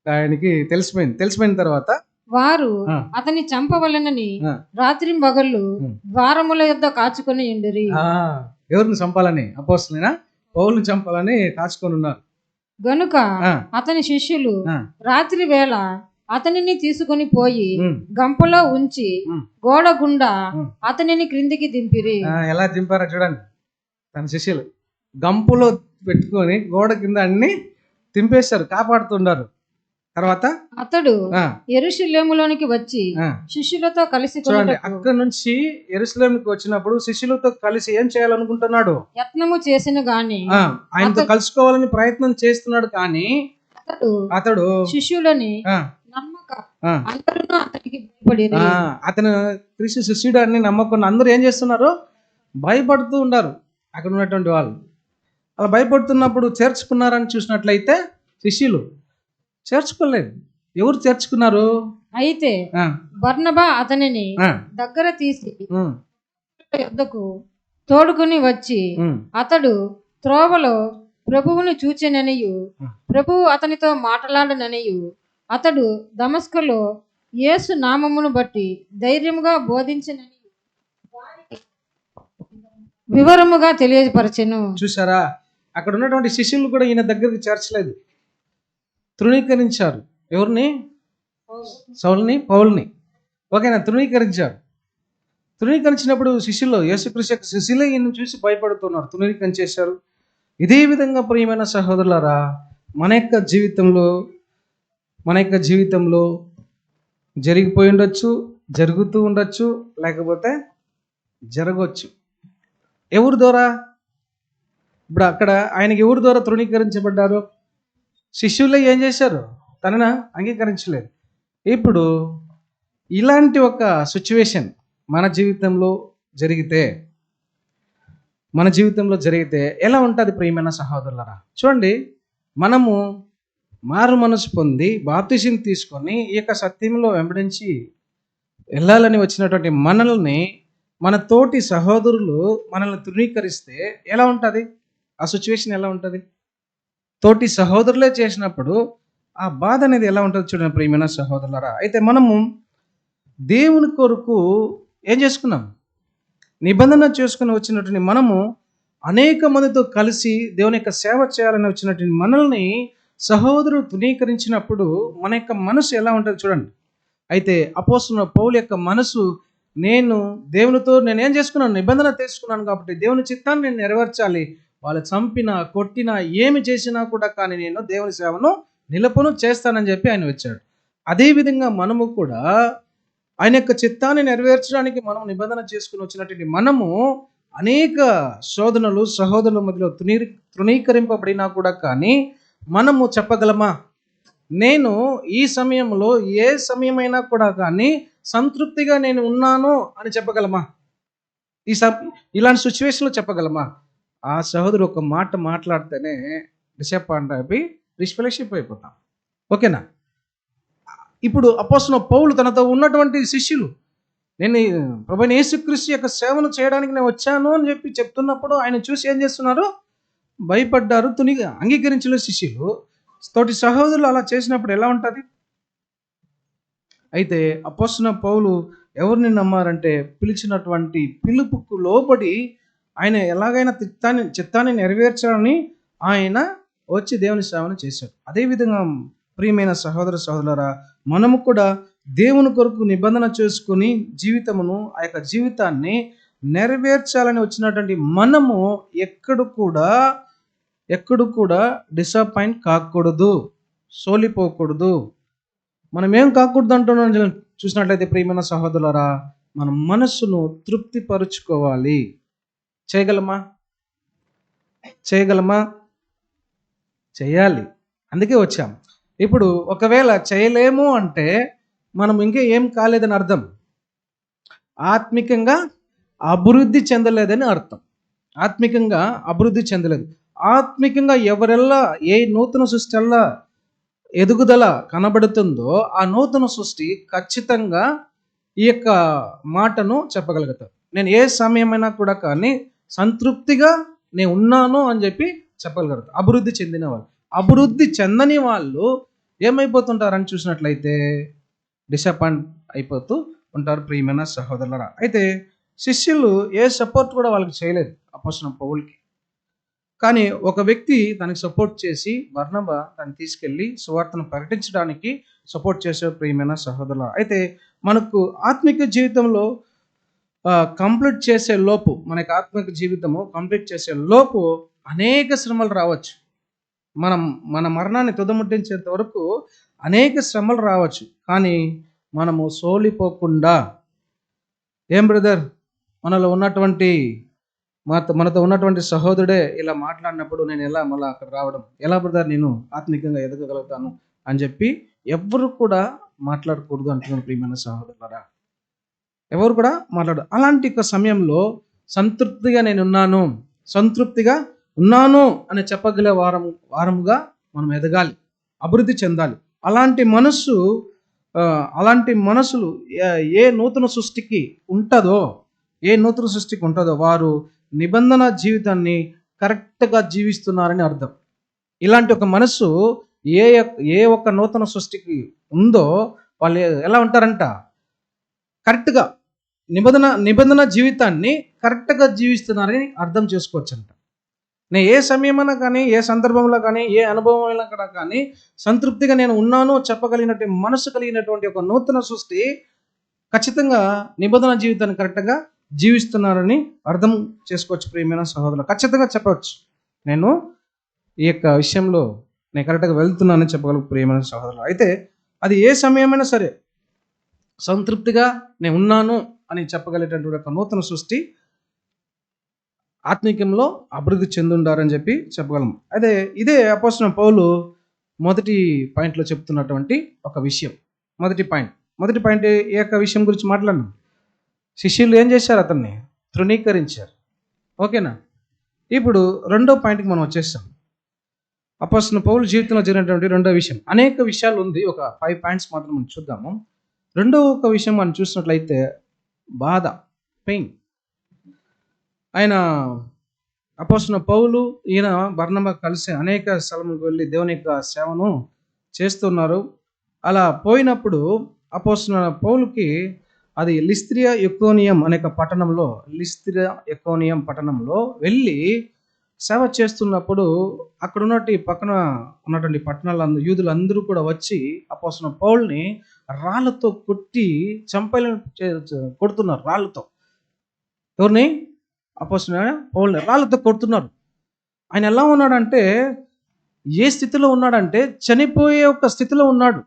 ఆయనకి తెలిసిపోయిన తర్వాత వారు అతని చంపవలనని రాత్రి పగళ్ళు ద్వారముల యొద్ద కాచుకొని ఉండిరి. ఎవరిని చంపాలని? అపోస్తలుడైన పౌలుని చంపాలని కాచుకొని ఉన్నారు. గనుక అతని శిష్యులు రాత్రి వేళ అతనిని తీసుకొని పోయి గంపలో ఉంచి గోడ గుండా అతనిని క్రిందికి దింపిరి. ఎలా దింపారో చూడండి. తన శిష్యులు గంపులో పెట్టుకొని గోడ కింద అన్ని దింపేశారు, కాపాడుతున్నారు. తర్వాత అతడు యెరూషలేములోనికి వచ్చి శిష్యులతో కలిసి చూడండి, అక్కడ నుంచి యెరూషలేముకి వచ్చినప్పుడు శిష్యులతో కలిసి ఏం చేయాలనుకుంటున్నాడు? యత్నము చేసిన గాని ఆయనతో కలుసుకోవాలని ప్రయత్నం చేస్తున్నాడు. కానీ అతడు శిష్యులని నమ్మక అందరూ అతనికి భయపడిరి. అతను క్రీస్తు శిష్యుడు అని నమ్మకుండా అందరూ ఏం చేస్తున్నారు? భయపడుతూ ఉన్నారు అక్కడ ఉన్నటువంటి వాళ్ళు. అలా భయపడుతున్నప్పుడు చేర్చుకున్నారని చూసినట్లయితే శిష్యులు చేర్చుకోలేదు. ఎవరు చేర్చుకున్నారు? అయితే బర్నబా అతనిని దగ్గర తీసి యొద్దకు తోడుకుని వచ్చి అతడు త్రోవలో ప్రభువుని చూచెననియు ప్రభువు అతనితో మాట్లాడననియు అతడు దమస్కులో యేసు నామమును బట్టి ధైర్యముగా బోధించనని వివరముగా తెలియపరచెను. చూసారా, అక్కడ ఉన్నటువంటి శిష్యులు కూడా ఈయన దగ్గరికి చేర్చలేదు, తృణీకరించారు. ఎవరిని? సౌలుని, పౌల్ని. ఓకేనా? తృణీకరించినప్పుడు శిష్యులు, యేసుక్రీస్తు యొక్క శిష్యులే ఈయన చూసి భయపడుతున్నారు, తృణీకరించేశారు. ఇదే విధంగా ప్రియమైన సహోదరులారా, మన యొక్క జీవితంలో జరిగిపోయి ఉండొచ్చు, జరుగుతూ ఉండొచ్చు, లేకపోతే జరగవచ్చు. ఎవరి ద్వారా? ఇప్పుడు అక్కడ ఆయనకి ఎవరి ద్వారా తృణీకరించబడ్డారు? శిష్యులే ఏం చేశారు? తనను అంగీకరించలేదు. ఇప్పుడు ఇలాంటి ఒక సిచ్యువేషన్ మన జీవితంలో జరిగితే ఎలా ఉంటుంది ప్రియమైన సహోదరులారా? చూడండి, మనము మారు మనసు పొంది బాప్తిసం తీసుకొని ఈ యొక్క సత్యంలో వెంబడించి వెళ్ళాలని వచ్చినటువంటి మనల్ని, మన తోటి సహోదరులు మనల్ని తృణీకరిస్తే ఎలా ఉంటుంది? ఆ సిచ్యువేషన్ ఎలా ఉంటుంది? తోటి సహోదరులే చేసినప్పుడు ఆ బాధ అనేది ఎలా ఉంటుంది చూడండి ప్రియమైన సహోదరులారా. అయితే మనము దేవుని కొరకు ఏం చేసుకున్నాం? నిబంధన చేసుకుని వచ్చినటువంటి మనము అనేక మందితో కలిసి దేవుని యొక్క సేవ చేయాలని వచ్చినటువంటి మనల్ని సహోదరులు తృణీకరించినప్పుడు మన యొక్క మనసు ఎలా ఉంటుంది చూడండి. అయితే అపోస్తలుడైన పౌలు యొక్క మనసు, నేను దేవునితో నేనేం చేసుకున్నాను? నిబంధన తీసుకున్నాను కాబట్టి దేవుని చిత్తాన్ని నేను నెరవేర్చాలి. వాళ్ళు చంపినా, కొట్టినా, ఏమి చేసినా కూడా కానీ నేను దేవుని సేవను నిలుపును చేస్తానని చెప్పి ఆయన వచ్చాడు. అదేవిధంగా మనము కూడా ఆయన యొక్క చిత్తాన్ని నెరవేర్చడానికి మనం నిబంధన చేసుకుని వచ్చినటువంటి మనము అనేక శోధనలు సహోదరుల మధ్యలో తృణీకరింపబడినా కూడా కానీ మనము చెప్పగలమా? నేను ఈ సమయంలో ఏ సమయమైనా కూడా కానీ సంతృప్తిగా నేను ఉన్నాను అని చెప్పగలమా? ఇలాంటి సిచ్యువేషన్లో చెప్పగలమా? ఆ సహోదరు ఒక మాట మాట్లాడితేనే డిసప్పాయింట్ అయిపోయి డిస్ఫెలోషిప్ అయిపోతాం. ఓకేనా? ఇప్పుడు అపోస్తలుడైన పౌలు తనతో ఉన్నటువంటి శిష్యులు, నేను ప్రభువైన యేసుక్రీస్తు యొక్క సేవను చేయడానికి నేను వచ్చాను అని చెప్పి చెప్తున్నప్పుడు ఆయన చూసి ఏం చేస్తున్నారు? భయపడ్డారు, అంగీకరించలేదు శిష్యులు. తోటి సహోదరులు అలా చేసినప్పుడు ఎలా ఉంటుంది? అయితే అపోస్తలుడైన పౌలు ఎవరిని నమ్మారంటే, పిలిచినటువంటి పిలుపుకు లోబడి ఆయన ఎలాగైనా చిత్తాన్ని నెరవేర్చాలని ఆయన వచ్చి దేవుని సేవను చేశాడు. అదేవిధంగా ప్రియమైన సహోదరులారా, మనము కూడా దేవుని కొరకు నిబంధన చేసుకుని ఆ యొక్క జీవితాన్ని నెరవేర్చాలని వచ్చినటువంటి మనము ఎక్కడు కూడా డిసప్పాయింట్ కాకూడదు, సోలిపోకూడదు. మనం ఏం కాకూడదు అంటున్నాం చూసినట్లయితే ప్రియమైన సహోదరులారా, మన మనస్సును తృప్తిపరుచుకోవాలి. చేయగలమా? చేయాలి. అందుకే వచ్చాం. ఇప్పుడు ఒకవేళ చేయలేము అంటే మనం ఇంకా ఏం కాలేదని అర్థం, ఆత్మికంగా అభివృద్ధి చెందలేదని అర్థం. ఆత్మికంగా ఎవరెల్లా ఏ నూతన సృష్టిల్లా ఎదుగుదల కనబడుతుందో ఆ నూతన సృష్టి ఖచ్చితంగా ఈ యొక్క మాటను చెప్పగలుగుతారు. నేను ఏ సమయమైనా కూడా కానీ సంతృప్తిగా నేను ఉన్నాను అని చెప్పి చెప్పగలుగుతారు అభివృద్ధి చెందిన వాళ్ళు. అభివృద్ధి చెందని వాళ్ళు ఏమైపోతుంటారని చూసినట్లయితే డిసప్పాయింట్ అయిపోతూ ఉంటారు ప్రియమైన సహోదరులారా. అయితే శిష్యులు ఏ సపోర్ట్ కూడా వాళ్ళకి చేయలేదు అపోస్తలుడైన పౌలుకి. కానీ ఒక వ్యక్తి తనకి సపోర్ట్ చేసి, బర్నబా తను తీసుకెళ్ళి సువార్తను ప్రకటించడానికి సపోర్ట్ చేసే ప్రియమైన సహోదరులారా. అయితే మనకు ఆత్మిక జీవితంలో కంప్లీట్ చేసే లోపు, మనకి ఆత్మిక జీవితము కంప్లీట్ చేసే లోపు అనేక శ్రమలు రావచ్చు. మన మరణాన్ని తుదముట్టించేంత వరకు అనేక శ్రమలు రావచ్చు. కానీ మనము సోలిపోకుండా, ఏం బ్రదర్, మనతో ఉన్నటువంటి సహోదరుడే ఇలా మాట్లాడినప్పుడు నేను ఎలా మళ్ళీ అక్కడ రావడం, ఎలా బ్రదర్ నేను ఆత్మికంగా ఎదగగలుగుతాను అని చెప్పి ఎవరు కూడా మాట్లాడకూడదు అంటున్నాను ప్రియమైన సహోదరులారా. ఎవరు కూడా అలాంటి ఒక సమయంలో సంతృప్తిగా అని చెప్పగలే వారముగా మనం ఎదగాలి, అభివృద్ధి చెందాలి. అలాంటి మనసులు ఏ నూతన సృష్టికి ఉంటుందో వారు నిబంధన జీవితాన్ని కరెక్ట్గా జీవిస్తున్నారని అర్థం. ఇలాంటి ఒక మనస్సు ఏ ఒక్క నూతన సృష్టికి ఉందో వాళ్ళు ఎలా ఉంటారంట? కరెక్ట్గా నిబంధన జీవితాన్ని కరెక్ట్గా జీవిస్తున్నారని అర్థం చేసుకోవచ్చంట. నేను ఏ సమయమైనా కానీ, ఏ సందర్భంలో కానీ, ఏ అనుభవం కానీ సంతృప్తిగా నేను ఉన్నాను చెప్పగలిగినటువంటి మనసు కలిగినటువంటి ఒక నూతన సృష్టి ఖచ్చితంగా నిబంధన జీవితాన్ని కరెక్ట్గా జీవిస్తున్నారని అర్థం చేసుకోవచ్చు. ప్రియమైన సహోదరులు, ఖచ్చితంగా చెప్పవచ్చు, నేను ఈ యొక్క విషయంలో నేను కరెక్ట్గా వెళ్తున్నానని చెప్పగలను. ప్రియమైన సహోదరులు, అయితే అది ఏ సమయమైనా సరే సంతృప్తిగా నేను ఉన్నాను అని చెప్పగలిగేటటువంటి ఒక నూతన సృష్టి ఆత్మీకంలో అభివృద్ధి చెందుండారని చెప్పి చెప్పగలం. అయితే ఇదే అపోస్తలుడైన పౌలు మొదటి పాయింట్లో చెప్తున్నటువంటి ఒక విషయం. మొదటి పాయింట్ ఏ యొక్క విషయం గురించి మాట్లాడినాం? శిష్యులు ఏం చేశారు? అతన్ని తృణీకరించారు. ఓకేనా? ఇప్పుడు రెండో పాయింట్కి మనం వచ్చేస్తాం. అపోస్తలుడైన పౌలు జీవితంలో జరిగినటువంటి రెండో విషయం. అనేక విషయాలు ఉంది, ఒక 5 పాయింట్స్ మాత్రం మనం చూద్దాము. రెండో ఒక విషయం మనం చూసినట్లయితే బాధ, పెయిన్. ఆయన అపోస్తలుడైన పౌలు ఈయన బర్నబా కలిసి అనేక స్థలములకు వెళ్ళి దేవుని యొక్క సేవను చేస్తున్నారు. అలా పోయినప్పుడు అపోస్తలుడైన పౌలుకి అది లిస్త్రియా ఇకోనియం అనే పట్టణంలో వెళ్ళి సేవ చేస్తున్నప్పుడు అక్కడ పక్కన ఉన్నటువంటి పట్టణాలందరూ యూదులందరూ కూడా వచ్చి అపోస్తలుడైన పౌలుని రాళ్ళతో కొట్టి కొడుతున్నారు. రాళ్ళతో ఎవరిని? అపోస్తలుడైన పౌలుని రాళ్ళతో కొడుతున్నారు. ఆయన ఎలా ఉన్నాడంటే, ఏ స్థితిలో ఉన్నాడంటే చనిపోయే ఒక స్థితిలో ఉన్నాడు.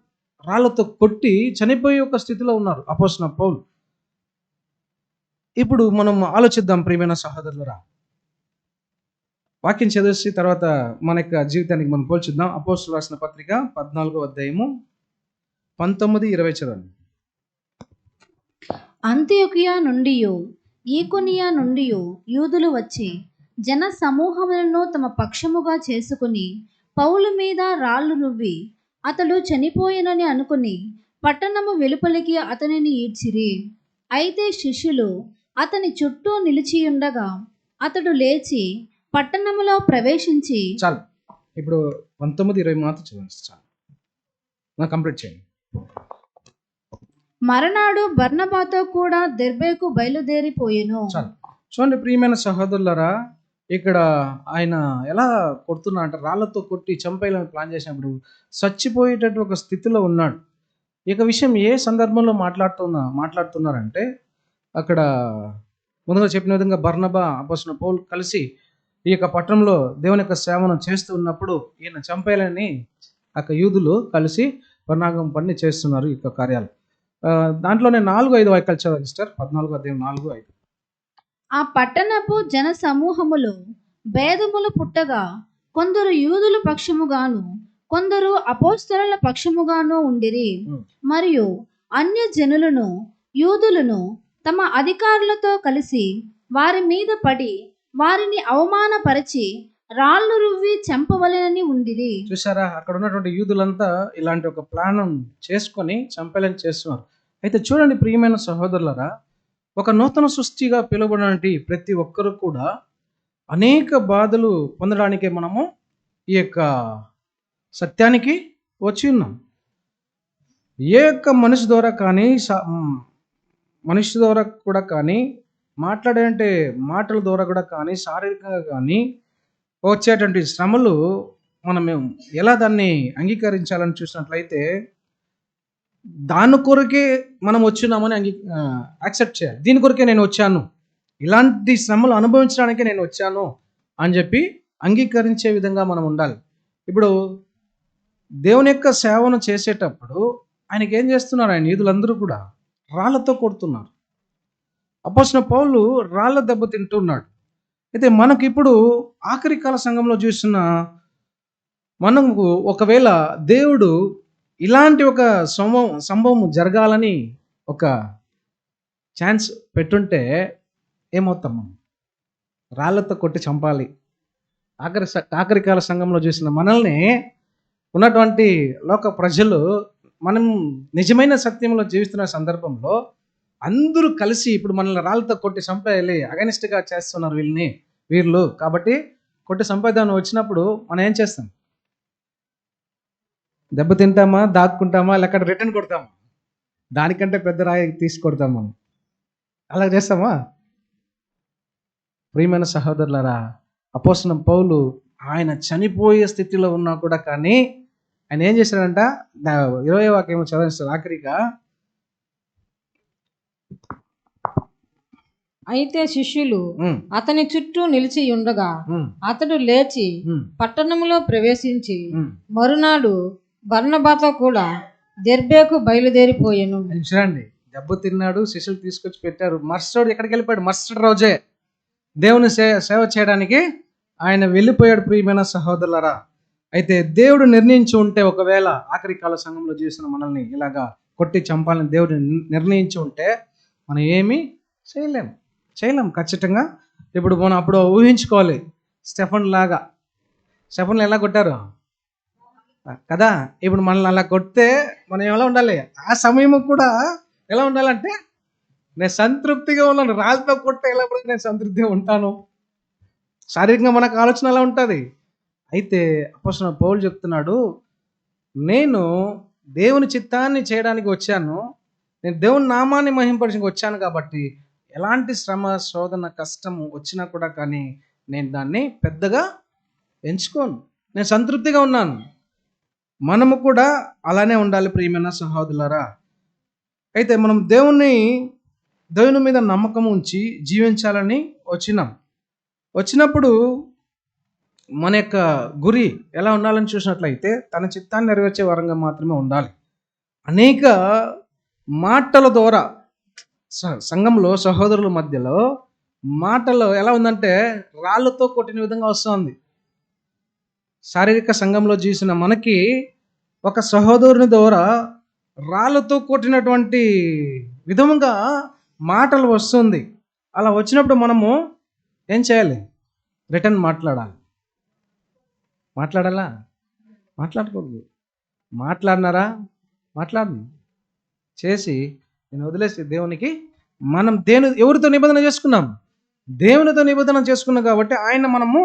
రాళ్ళతో కొట్టి చనిపోయే ఒక స్థితిలో ఉన్నారు అపోస్తలుడైన పౌలు. ఇప్పుడు మనం ఆలోచిద్దాం ప్రియమైన సహోదరులారా. వాక్యం చదివేసి తర్వాత మన యొక్క జీవితానికి మనం పోల్చుద్దాం. అపోస్తలులు రాసిన పత్రిక 14వ అధ్యాయము 19-20 చదవండి. అంత్యొకయ నుండి ఈకొనియ నుండి యూదులు వచ్చి జన సమూహములను తమ పక్షముగా చేసుకుని పౌలు మీద రాళ్ళు రువ్వి అతడు చనిపోయినని అనుకుని పట్టణము వెలుపలికి అతనిని ఈడ్చిరి. అయితే శిష్యులు అతని చుట్టూ నిలిచియుండగా అతడు లేచి పట్టణములో ప్రవేశించి చాలు. ఇప్పుడు 19-20 మాత్రం చదవండి. చాలు, కంప్లీట్ చేయండి. మరనాడు బర్నబాతో కూడా దెర్బేకు బయలుదేరిపోయెను. చాలు. చూడండి ప్రియమైన సహోదరులారా, ఇక్కడ ఆయన ఎలా కొడుతున్నా అంటే రాళ్లతో కొట్టి చంపేయాలని ప్లాన్ చేసినప్పుడు చచ్చిపోయేటట్టు ఒక స్థితిలో ఉన్నాడు. ఇక విషయం ఏ సందర్భంలో మాట్లాడుతున్నారంటే, అక్కడ ముందుగా చెప్పిన విధంగా బర్నబా అపోస్తలుడైన పౌలు కలిసి ఈ యొక్క పట్టణంలో దేవుని యొక్క సేవను చేస్తూ ఉన్నప్పుడు ఈయన చంపేయాలని అక్కడ యూదులు కలిసి పన్నాగం పని చేస్తున్నారు ఈ యొక్క కార్యాలు. దాంట్లోనే 4-5 వాక్యాలు చదవండి సిస్టర్. 14వ అధ్యాయం 4-5. ఆ పట్టణపు జన సమూహములు భేదములు పుట్టగా కొందరు యూదుల పక్షముగాను కొందరు అపోస్తలుల పక్షముగాను ఉండిరి. మరియు అన్య జనులను యూదులను తమ అధికారులతో కలిసి వారి మీద పడి వారిని అవమానపరిచి రాళ్ళు రువ్వి చంపవలెనని ఉండిరి. చూసారా, అక్కడ ఉన్నటువంటి యూదులంతా ఇలాంటి ఒక ప్లాన్ చేసుకొని చంపాలని చేస్తున్నారు. అయితే చూడండి ప్రియమైన సహోదరులారా, ఒక నూతన సృష్టిగా పిలువబడినటువంటి ప్రతి ఒక్కరు కూడా అనేక బాధలు పొందడానికే మనము ఈ యొక్క సత్యానికి వచ్చి ఉన్నాం. ఏ యొక్క మనిషి ద్వారా కానీ మాట్లాడే మాటల ద్వారా కూడా కానీ శారీరకంగా కానీ వచ్చేటువంటి శ్రమలు మనం ఎలా దాన్ని అంగీకరించాలని చూసినట్లయితే దాని కొరకే మనం వచ్చినామని యాక్సెప్ట్ చేయాలి. దీని కొరకే నేను వచ్చాను, ఇలాంటి శ్రమలు అనుభవించడానికే నేను వచ్చాను అని చెప్పి అంగీకరించే విధంగా మనం ఉండాలి. ఇప్పుడు దేవుని యొక్క సేవను చేసేటప్పుడు ఆయనకి ఏం చేస్తున్నారు? ఆయన యూదులందరూ కూడా రాళ్లతో కొడుతున్నారు. అపోస్తలుడైన పౌలు రాళ్ల దెబ్బ తింటున్నాడు. అయితే మనకి ఇప్పుడు ఆఖరి కాల సంఘంలో చూసిన మనకు ఒకవేళ దేవుడు ఇలాంటి ఒక సంభవం జరగాలని ఒక ఛాన్స్ పెట్టుంటే ఏమవుతాం? మనం రాళ్లతో కొట్టి చంపాలి. ఆఖరి కాల సంఘంలో చూసిన మనల్ని ఉన్నటువంటి లోక ప్రజలు మనం నిజమైన సత్యంలో జీవిస్తున్న సందర్భంలో అందరూ కలిసి ఇప్పుడు మనల్ని రాళ్ళతో కొట్టి చంపేయాలి, అగనిస్ట్గా చేస్తున్నారు వీళ్ళు కాబట్టి కొట్టి చంపేద్దామని వచ్చినప్పుడు మనం ఏం చేస్తాం? దెబ్బ తింటామా, దాక్కుంటామా, లేకపోతే రిటర్న్ కొడతామా? దానికంటే పెద్ద రాయి తీసి కొడతాం మనం. అలా చేస్తామా? ప్రియమైన సహోదరులారా, అపోస్తలుడైన పౌలు ఆయన చనిపోయే స్థితిలో ఉన్నా కూడా కానీ ఆయన ఏం చేశాడంట? 20వ వాక్యం చదివిస్తారు ఆఖరిగా. అయితే శిష్యులు ఉమ్, అతని చుట్టూ నిలిచి ఉండగా ఉమ్, అతడు లేచి ఉమ్, పట్టణంలో ప్రవేశించి ఉమ్. మరునాడు బర్నబాతో కూడా దెర్బేకు బయలుదేరిపోయెను. అది చూడండి, దెబ్బ తిన్నాడు, శిష్యులు తీసుకొచ్చి పెట్టారు. మరుసటి ఎక్కడికి వెళ్ళిపోయాడు? మరుసటి రోజే దేవుని సేవ చేయడానికి ఆయన వెళ్ళిపోయాడు. ప్రియమైన సహోదరులారా, అయితే దేవుడు నిర్ణయించి ఉంటే, ఒకవేళ ఆఖరి కాల సంఘంలో చేసిన మనల్ని ఇలాగా కొట్టి చంపాలని దేవుడు నిర్ణయించి ఉంటే మనం ఏమీ చేయలేం ఖచ్చితంగా. ఇప్పుడు మనం అప్పుడు ఊహించుకోవాలి, స్టెఫన్ ఎలా కొట్టారు కదా. ఇప్పుడు మనల్ని అలా కొడితే మనం ఎలా ఉండాలి? ఆ సమయం కూడా ఎలా ఉండాలంటే, నేను సంతృప్తిగా ఉన్నాను. రాళ్ళతో కొట్టే ఎలా కూడా నేను సంతృప్తిగా ఉంటాను. శారీరకంగా మనకు ఆలోచన అలా ఉంటుంది. అయితే అపోస్తలుడైన పౌలు చెప్తున్నాడు, నేను దేవుని చిత్తాన్ని చేయడానికి వచ్చాను, నేను దేవుని నామాన్ని మహింపరచడానికి వచ్చాను కాబట్టి ఎలాంటి శ్రమ, శోధన, కష్టం వచ్చినా కూడా కానీ నేను దాన్ని పెద్దగా ఎంచుకోను. నేను సంతృప్తిగా ఉన్నాను. మనము కూడా అలానే ఉండాలి ప్రియమైన సహోదరులారా. అయితే మనం దేవుని మీద నమ్మకం ఉంచి జీవించాలని వచ్చినప్పుడు మన యొక్క గురి ఎలా ఉండాలని చూసినట్లయితే తన చిత్తాన్ని నెరవేర్చే వరంగా మాత్రమే ఉండాలి. అనేక మాటల ద్వారా సంఘంలో సహోదరుల మధ్యలో మాటలు ఎలా ఉందంటే రాళ్ళతో కొట్టిన విధంగా వస్తుంది. శారీరక సంఘంలో చూసిన మనకి ఒక సహోదరుని ద్వారా రాళ్ళతో కొట్టినటువంటి విధముగా మాటలు వస్తుంది. అలా వచ్చినప్పుడు మనము ఏం చేయాలి? రిటర్న్ మాట్లాడాలా? మాట్లాడకూడదు. మాట్లాడినారా? చేసి నేను వదిలేసి దేవునికి మనం ఎవరితో నిబంధన చేసుకున్నాం? దేవునితో నిబంధన చేసుకున్నాం కాబట్టి ఆయన మనము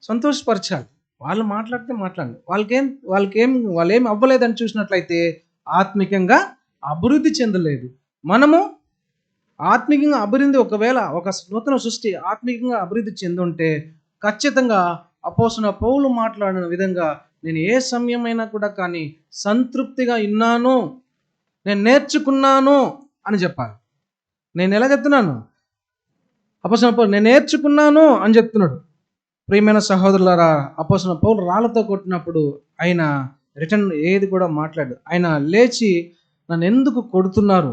సంతోషపరచాలి. వాళ్ళు మాట్లాడితే మాట్లాడండి. వాళ్ళేం అవ్వలేదని చూసినట్లయితే ఆత్మికంగా అభివృద్ధి చెందలేదు. మనము ఆత్మికంగా అభివృద్ధి, ఒకవేళ ఒక నూతన సృష్టి ఆత్మికంగా అభివృద్ధి చెందుంటే ఖచ్చితంగా అపోస్తలుడైన పౌలు మాట్లాడిన విధంగా నేను ఏ సమయమైనా కూడా కానీ సంతృప్తిగా ఉన్నాను, నేను నేర్చుకున్నాను అని చెప్పాలి. నేను ఎలా చెప్తున్నాను? అపోస్తలుడైన పౌలు నేను నేర్చుకున్నాను అని చెప్తున్నాడు. ప్రియమైన సహోదరులారా, అపోస్తలుడైన పౌలు రాళ్ళతో కొట్టినప్పుడు ఆయన రిటర్న్ ఏది కూడా మాట్లాడు. ఆయన లేచి నన్ను ఎందుకు కొడుతున్నారు?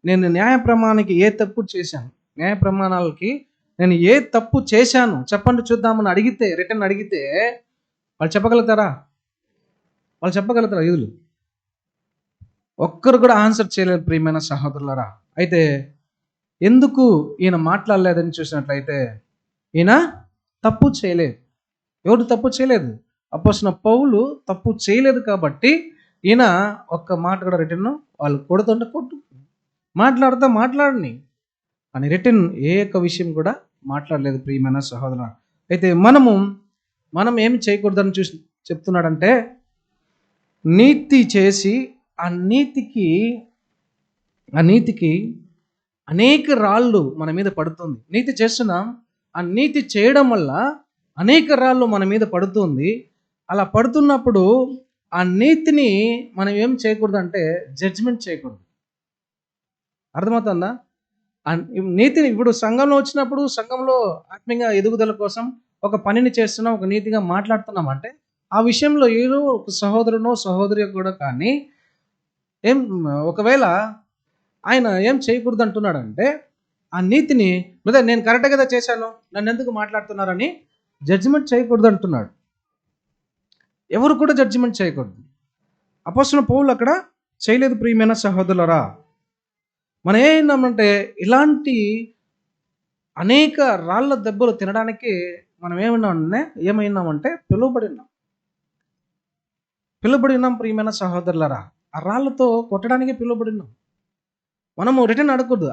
నేను న్యాయ ప్రమాణానికి ఏ తప్పు చేశాను? న్యాయ ప్రమాణాలకి నేను ఏ తప్పు చేశాను చెప్పండి చూద్దామని రిటర్న్ అడిగితే వాళ్ళు చెప్పగలుగుతారా? యూదులు ఒక్కరు కూడా ఆన్సర్ చేయలేదు. ప్రియమైన సహోదరులారా, అయితే ఎందుకు ఈయన మాట్లాడలేదని చూసినట్లయితే ఈయన తప్పు చేయలేదు. ఎవరు తప్పు చేయలేదు? అపోస్తలుడైన పౌలు తప్పు చేయలేదు కాబట్టి ఈయన ఒక్క మాట కూడా రిటర్న్, వాళ్ళు కొడుతుంటే కొట్టు, మాట్లాడని అని రిటర్న్ ఏ ఒక్క విషయం కూడా మాట్లాడలేదు. ప్రియమైన సహోదరులారా, అయితే మనం ఏమి చేయకూడదని చెప్తున్నాడంటే, నీతి చేసి ఆ నీతికి అనేక రాళ్ళు మన మీద పడుతుంది. నీతి చేస్తున్నాం, ఆ నీతి చేయడం వల్ల అనేక రాళ్ళు మన మీద పడుతుంది. అలా పడుతున్నప్పుడు ఆ నీతిని మనం ఏం చేయకూడదు అంటే జడ్జిమెంట్ చేయకూడదు. అర్థమవుతుందా? నీతిని ఇప్పుడు సంఘంలో వచ్చినప్పుడు, సంఘంలో ఆత్మీయంగా ఎదుగుదల కోసం ఒక పనిని చేస్తున్నాం, ఒక నీతిగా మాట్లాడుతున్నాం అంటే ఆ విషయంలో ఏదో ఒక సహోదరునో సహోదరి కూడా కానీ ఒకవేళ ఆయన ఏం చేయకూడదు అంటున్నాడంటే, ఆ నీతిని బ్రదర్ నేను కరెక్ట్గా కదా చేశాను, నన్ను ఎందుకు మాట్లాడుతున్నారని జడ్జిమెంట్ చేయకూడదు అంటున్నాడు. ఎవరు కూడా జడ్జిమెంట్ చేయకూడదు. అపోస్తలుడైన పౌలు అక్కడ చేయలేదు. ప్రియమైన సహోదరులారా, మనం ఇలాంటి అనేక రాళ్ళ దెబ్బలు తినడానికి మనం ఏమైనామంటే పిలువబడినాం. ప్రియమైన సహోదరులారా, ఆ రాళ్ళతో కొట్టడానికి పిలువబడినాం. మనము రిటర్న్ అడగకూడదు.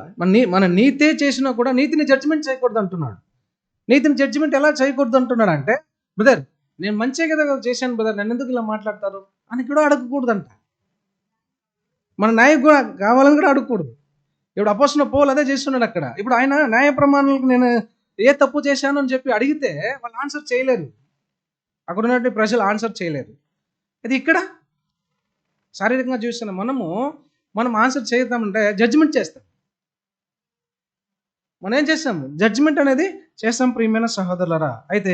మన నీతే చేసినా కూడా నీతిని జడ్జిమెంట్ చేయకూడదు అంటున్నాడు. నీతిని జడ్జిమెంట్ ఎలా చేయకూడదు అంటున్నాడు అంటే, బ్రదర్ నేను మంచిగా కదా చేశాను బ్రదర్, నన్ను ఎందుకు ఇలా మాట్లాడతారు అని కూడా అడగకూడదంట. మన నాయకు కూడా కావాలని కూడా అడగకూడదు. ఇప్పుడు అపోస్తలుడైన పౌలు అదే చేస్తున్నాడు అక్కడ. ఇప్పుడు ఆయన న్యాయ ప్రమాణాలకు నేను ఏ తప్పు చేశాను అని చెప్పి అడిగితే వాళ్ళు ఆన్సర్ చేయలేరు. అక్కడ ఉన్నటువంటి ప్రజలు ఆన్సర్ చేయలేరు. అది ఇక్కడ శారీరకంగా చూస్తున్న మనం ఆన్సర్ చేద్దామంటే జడ్జిమెంట్ చేస్తాం. మనం ఏం చేస్తాము? జడ్జిమెంట్ అనేది చేస్తాం ప్రియమైన సహోదరులారా. అయితే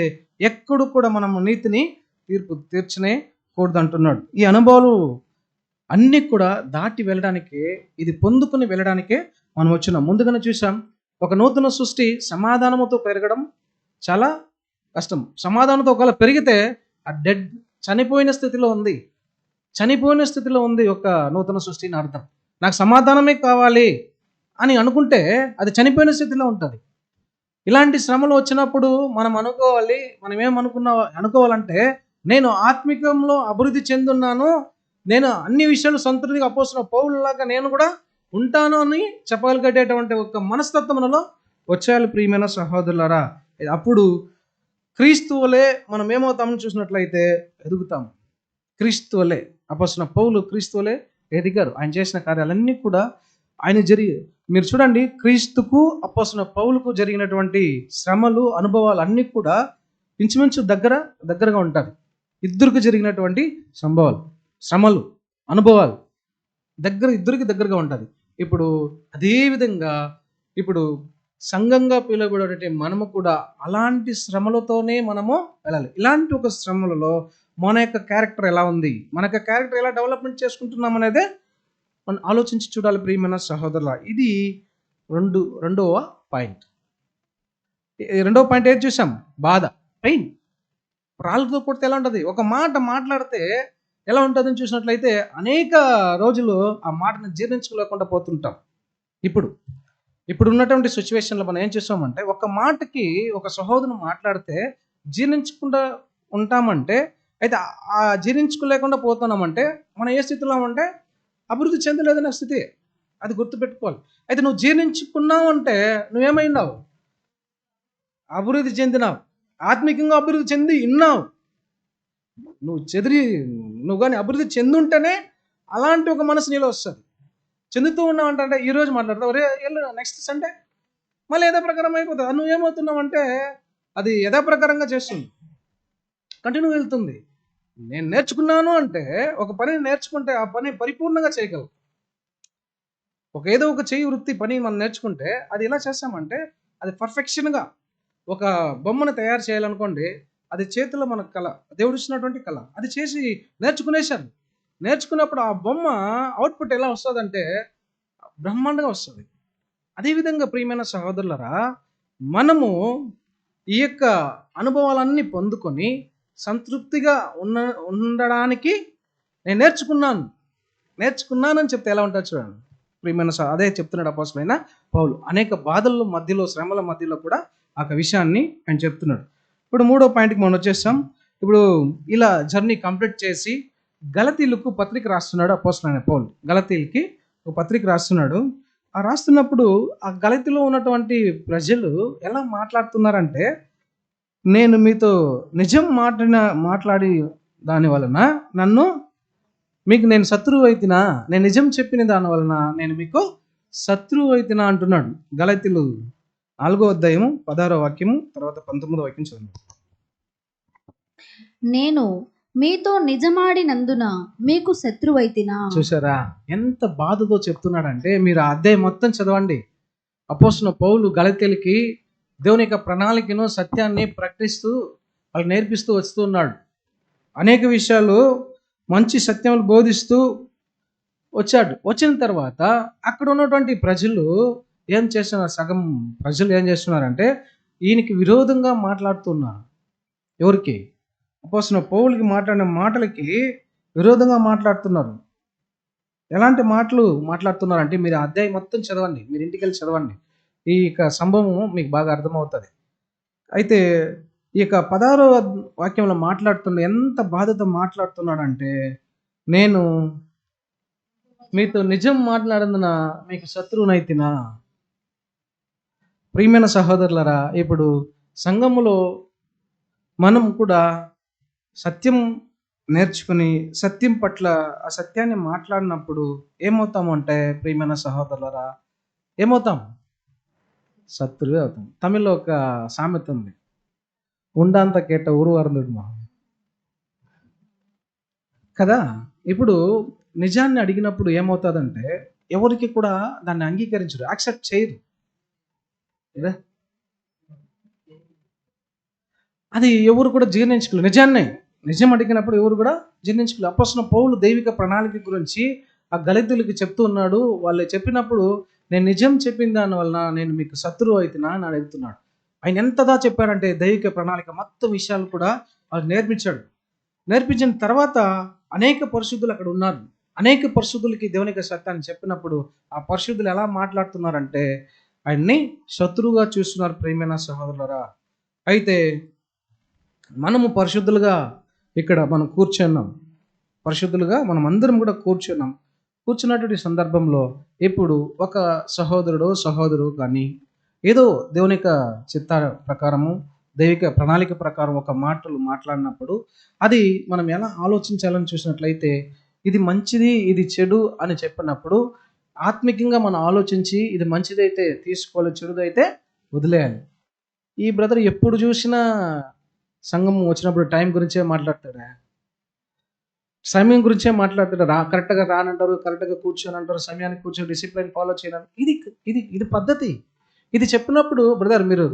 ఎక్కడ కూడా మనము నీతిని తీర్చనే కూడదు అంటున్నాడు. ఈ అనుభవాలు అన్నీ కూడా దాటి వెళ్ళడానికే, ఇది పొందుకుని వెళ్ళడానికే మనం వచ్చినాం. ముందుగానే చూసాం, ఒక నూతన సృష్టి సమాధానముతో పెరగడం చాలా కష్టం. సమాధానంతో ఒకవేళ పెరిగితే ఆ చనిపోయిన స్థితిలో ఉంది ఒక నూతన సృష్టిని అర్థం. నాకు సమాధానమే కావాలి అని అనుకుంటే అది చనిపోయిన స్థితిలో ఉంటుంది. ఇలాంటి శ్రమలు వచ్చినప్పుడు మనం అనుకోవాలంటే నేను ఆత్మికంలో అభివృద్ధి చెందున్నాను, నేను అన్ని విషయాలు సంతృప్తిగా అపోస్తలుడైన పౌలులాగా నేను కూడా ఉంటాను అని చెప్పగలిగేటటువంటి ఒక మనస్తత్వం మనలో వచ్చేయాలి ప్రియమైన సహోదరులారా. అప్పుడు క్రీస్తు వలె మనం ఏమవుతామని చూసినట్లయితే ఎదుగుతాం. క్రీస్తు వలె అపోస్తలుడైన పౌలు క్రీస్తు వలె ఎదిగారు. ఆయన చేసిన కార్యాలన్నీ కూడా మీరు చూడండి, క్రీస్తుకు అపోస్తలుడైన పౌలుకు జరిగినటువంటి శ్రమలు, అనుభవాలు అన్నీ కూడా ఇంచుమించు దగ్గరగా ఉంటాయి. ఇద్దరికి జరిగినటువంటి శ్రమలు, అనుభవాలు ఇద్దరికి దగ్గరగా ఉంటుంది. ఇప్పుడు అదే విధంగా ఇప్పుడు సంఘంగా పిలువబడే మనము కూడా అలాంటి శ్రమలతోనే మనము వెళ్ళాలి. ఇలాంటి ఒక శ్రమలలో మన యొక్క క్యారెక్టర్ ఎలా ఉంది, మన యొక్క క్యారెక్టర్ ఎలా డెవలప్మెంట్ చేసుకుంటున్నాం అనేదే మనం ఆలోచించి చూడాలి ప్రియమైన సహోదరుల. ఇది రెండవ పాయింట్. ఏది చూసాం? బాధ, పెయిన్. రాళ్ళతో కొడితే ఎలా ఉంటుంది? ఒక మాట మాట్లాడితే ఎలా ఉంటుందని చూసినట్లయితే అనేక రోజులు ఆ మాటను జీర్ణించుకోలేకుండా పోతుంటాం. ఇప్పుడు ఉన్నటువంటి సిచ్యువేషన్లో మనం ఏం చేస్తామంటే, ఒక మాటకి ఒక సహోదరుని మాట్లాడితే జీర్ణించకుండా ఉంటామంటే, అయితే ఆ జీర్ణించుకోలేకుండా పోతున్నామంటే మనం ఏ స్థితిలో అంటే అభివృద్ధి చెందలేదనే స్థితి. అది గుర్తుపెట్టుకోవాలి. అయితే నువ్వు జీర్ణించుకున్నావు అంటే నువ్వేమైనావు? అభివృద్ధి చెందినావు, ఆత్మికంగా అభివృద్ధి చెంది ఉన్నావు. నువ్వు కానీ అభివృద్ధి చెందుంటేనే అలాంటి ఒక మనసు నీలో వస్తుంది. చెందుతూ ఉన్నావు అంటే ఈరోజు మాట్లాడతావు, నెక్స్ట్ సండే మళ్ళీ యథాప్రకారం అయిపోతుంది. నువ్వేమవుతున్నావు అంటే అది యథాప్రకారంగా చేస్తుంది, కంటిన్యూ వెళ్తుంది. నేను నేర్చుకున్నాను అంటే, ఒక పనిని నేర్చుకుంటే ఆ పని పరిపూర్ణంగా చేయగలవు. ఏదో ఒక వృత్తి పని మనం నేర్చుకుంటే అది ఎలా చేస్తామంటే, అది పర్ఫెక్షన్గా ఒక బొమ్మను తయారు చేయాలనుకోండి, అది చేతిలో మన కళ, దేవుడు ఇచ్చినటువంటి కళ, అది చేసి నేర్చుకున్నప్పుడు ఆ బొమ్మ అవుట్పుట్ ఎలా వస్తుందంటే బ్రహ్మాండంగా వస్తుంది. అదేవిధంగా ప్రియమైన సహోదరులరా, మనము ఈ యొక్క అనుభవాలన్నీ పొందుకొని సంతృప్తిగా ఉండడానికి నేను నేర్చుకున్నానని చెప్తే ఎలా ఉంటుంది చూడండి ప్రియమైన. అదే చెప్తున్నాడు అపోస్తలుడైన పౌలు. అనేక బాధల మధ్యలో, శ్రమల మధ్యలో కూడా ఆ విషయాన్ని ఆయన చెప్తున్నాడు. ఇప్పుడు 3వ పాయింట్కి మనం వచ్చేస్తాం. ఇప్పుడు ఇలా జర్నీ కంప్లీట్ చేసి గలతీయులకు పత్రిక రాస్తున్నాడు అపోస్తలుడైన పౌలు. గలతీయులకి ఒక పత్రిక రాస్తున్నాడు. ఆ రాస్తున్నప్పుడు ఆ గలతీలో ఉన్నటువంటి ప్రజలు ఎలా మాట్లాడుతున్నారంటే, నేను మీతో నిజం మాట్లాడి దాని వలన మీకు నేను శత్రువు అయితినా, నేను నిజం చెప్పిన దాని వలన నేను మీకు శత్రువు అయితినా అంటున్నాడు. గలతీయులు 4వ అధ్యాయము 16వ వాక్యము తర్వాత 19వ వాక్యం చదువు. నేను మీతో నిజమాడినందున మీకు శత్రువైతినా. చూసారా ఎంత బాధతో చెప్తున్నాడంటే, మీరు ఆ అధ్యాయం మొత్తం చదవండి. అపోస్తలుడైన పౌలు గలతీయులకి దేవుని యొక్క ప్రణాళికను, సత్యాన్ని ప్రకటిస్తూ వాళ్ళకి నేర్పిస్తూ వస్తున్నాడు. అనేక విషయాలు మంచి సత్యములు బోధిస్తూ వచ్చిన తర్వాత అక్కడ ఉన్నటువంటి ప్రజలు ఏం చేస్తున్నారు? సగం ప్రజలు ఏం చేస్తున్నారంటే ఈయనకి విరోధంగా మాట్లాడుతున్నారు. ఎవరికి? అపోస్తలుడైన పౌలుకి మాట్లాడిన మాటలకి విరోధంగా మాట్లాడుతున్నారు. ఎలాంటి మాటలు మాట్లాడుతున్నారంటే, మీరు అధ్యాయం మొత్తం చదవండి, మీరు ఇంటికి వెళ్ళి చదవండి, ఈ యొక్క సంభవం మీకు బాగా అర్థమవుతుంది. అయితే ఈ యొక్క 16వ వాక్యంలో ఎంత బాధతో మాట్లాడుతున్నాడంటే, నేను మీతో నిజం మాట్లాడినందున మీకు శత్రువునైతినా. ప్రియమైన సహోదరులరా, ఇప్పుడు సంఘములో మనం కూడా సత్యం నేర్చుకుని సత్యం పట్ల ఆ సత్యాన్ని మాట్లాడినప్పుడు ఏమవుతాము అంటే, ప్రియమైన సహోదరులరా, ఏమవుతాం? శత్రువే అవుతాం. తమిళ్లో ఒక సామెత ఉంది, ఉండాంత కేట ఊరు వరందుడుమా కదా. ఇప్పుడు నిజాన్ని అడిగినప్పుడు ఏమవుతుందంటే ఎవరికి కూడా దాన్ని అంగీకరించరు, యాక్సెప్ట్ చేయరు కదా. అది ఎవరు కూడా జీర్ణించుకోలేరు. నిజం అడిగినప్పుడు ఎవరు కూడా జీర్ణించుకోలేరు. అపోస్తలుడైన పౌలు దైవిక ప్రణాళిక గురించి ఆ గళితులకి చెప్తూ ఉన్నాడు. వాళ్ళు చెప్పినప్పుడు నేను నిజం చెప్పిన దాని వలన నేను మీకు శత్రువు అవుతున్నా అని అడుగుతున్నాడు. ఆయన ఎంతగా చెప్పాడంటే దైవిక ప్రణాళిక మొత్తం విషయాలు కూడా వాళ్ళు నేర్పించాడు. నేర్పించిన తర్వాత అనేక పరిశుద్ధులు అక్కడ ఉన్నారు. అనేక పరిశుద్ధులకి దేవుని యొక్క సత్యాన్ని చెప్పినప్పుడు ఆ పరిశుద్ధులు ఎలా మాట్లాడుతున్నారంటే ఆయన్ని శత్రువుగా చూస్తున్నారు. ప్రియమైన సహోదరులారా, అయితే మనము పరిశుద్ధులుగా ఇక్కడ మనం కూర్చున్నాం. పరిశుద్ధులుగా మనం అందరం కూడా కూర్చున్నటువంటి సందర్భంలో ఇప్పుడు ఒక సహోదరుడు కానీ ఏదో దేవుని యొక్క చిత్త ప్రకారము దైవిక ప్రణాళిక ప్రకారం ఒక మాటలు మాట్లాడినప్పుడు అది మనం ఎలా ఆలోచించాలని చూసినట్లయితే ఇది మంచిది, ఇది చెడు అని చెప్పినప్పుడు ఆత్మికంగా మనం ఆలోచించి ఇది మంచిదైతే తీసుకోవాలి, చెడుదైతే వదిలేయాలి. ఈ బ్రదర్ ఎప్పుడు చూసినా సంఘం వచ్చినప్పుడు టైం గురించే మాట్లాడతాడా, సమయం గురించే మాట్లాడతాడు. కరెక్ట్గా రానంటారు, కరెక్ట్గా కూర్చొని అంటారు, సమయానికి కూర్చొని డిసిప్లిన్ ఫాలో చేయడానికి. ఇది పద్ధతి. ఇది చెప్పినప్పుడు బ్రదర్ మీరు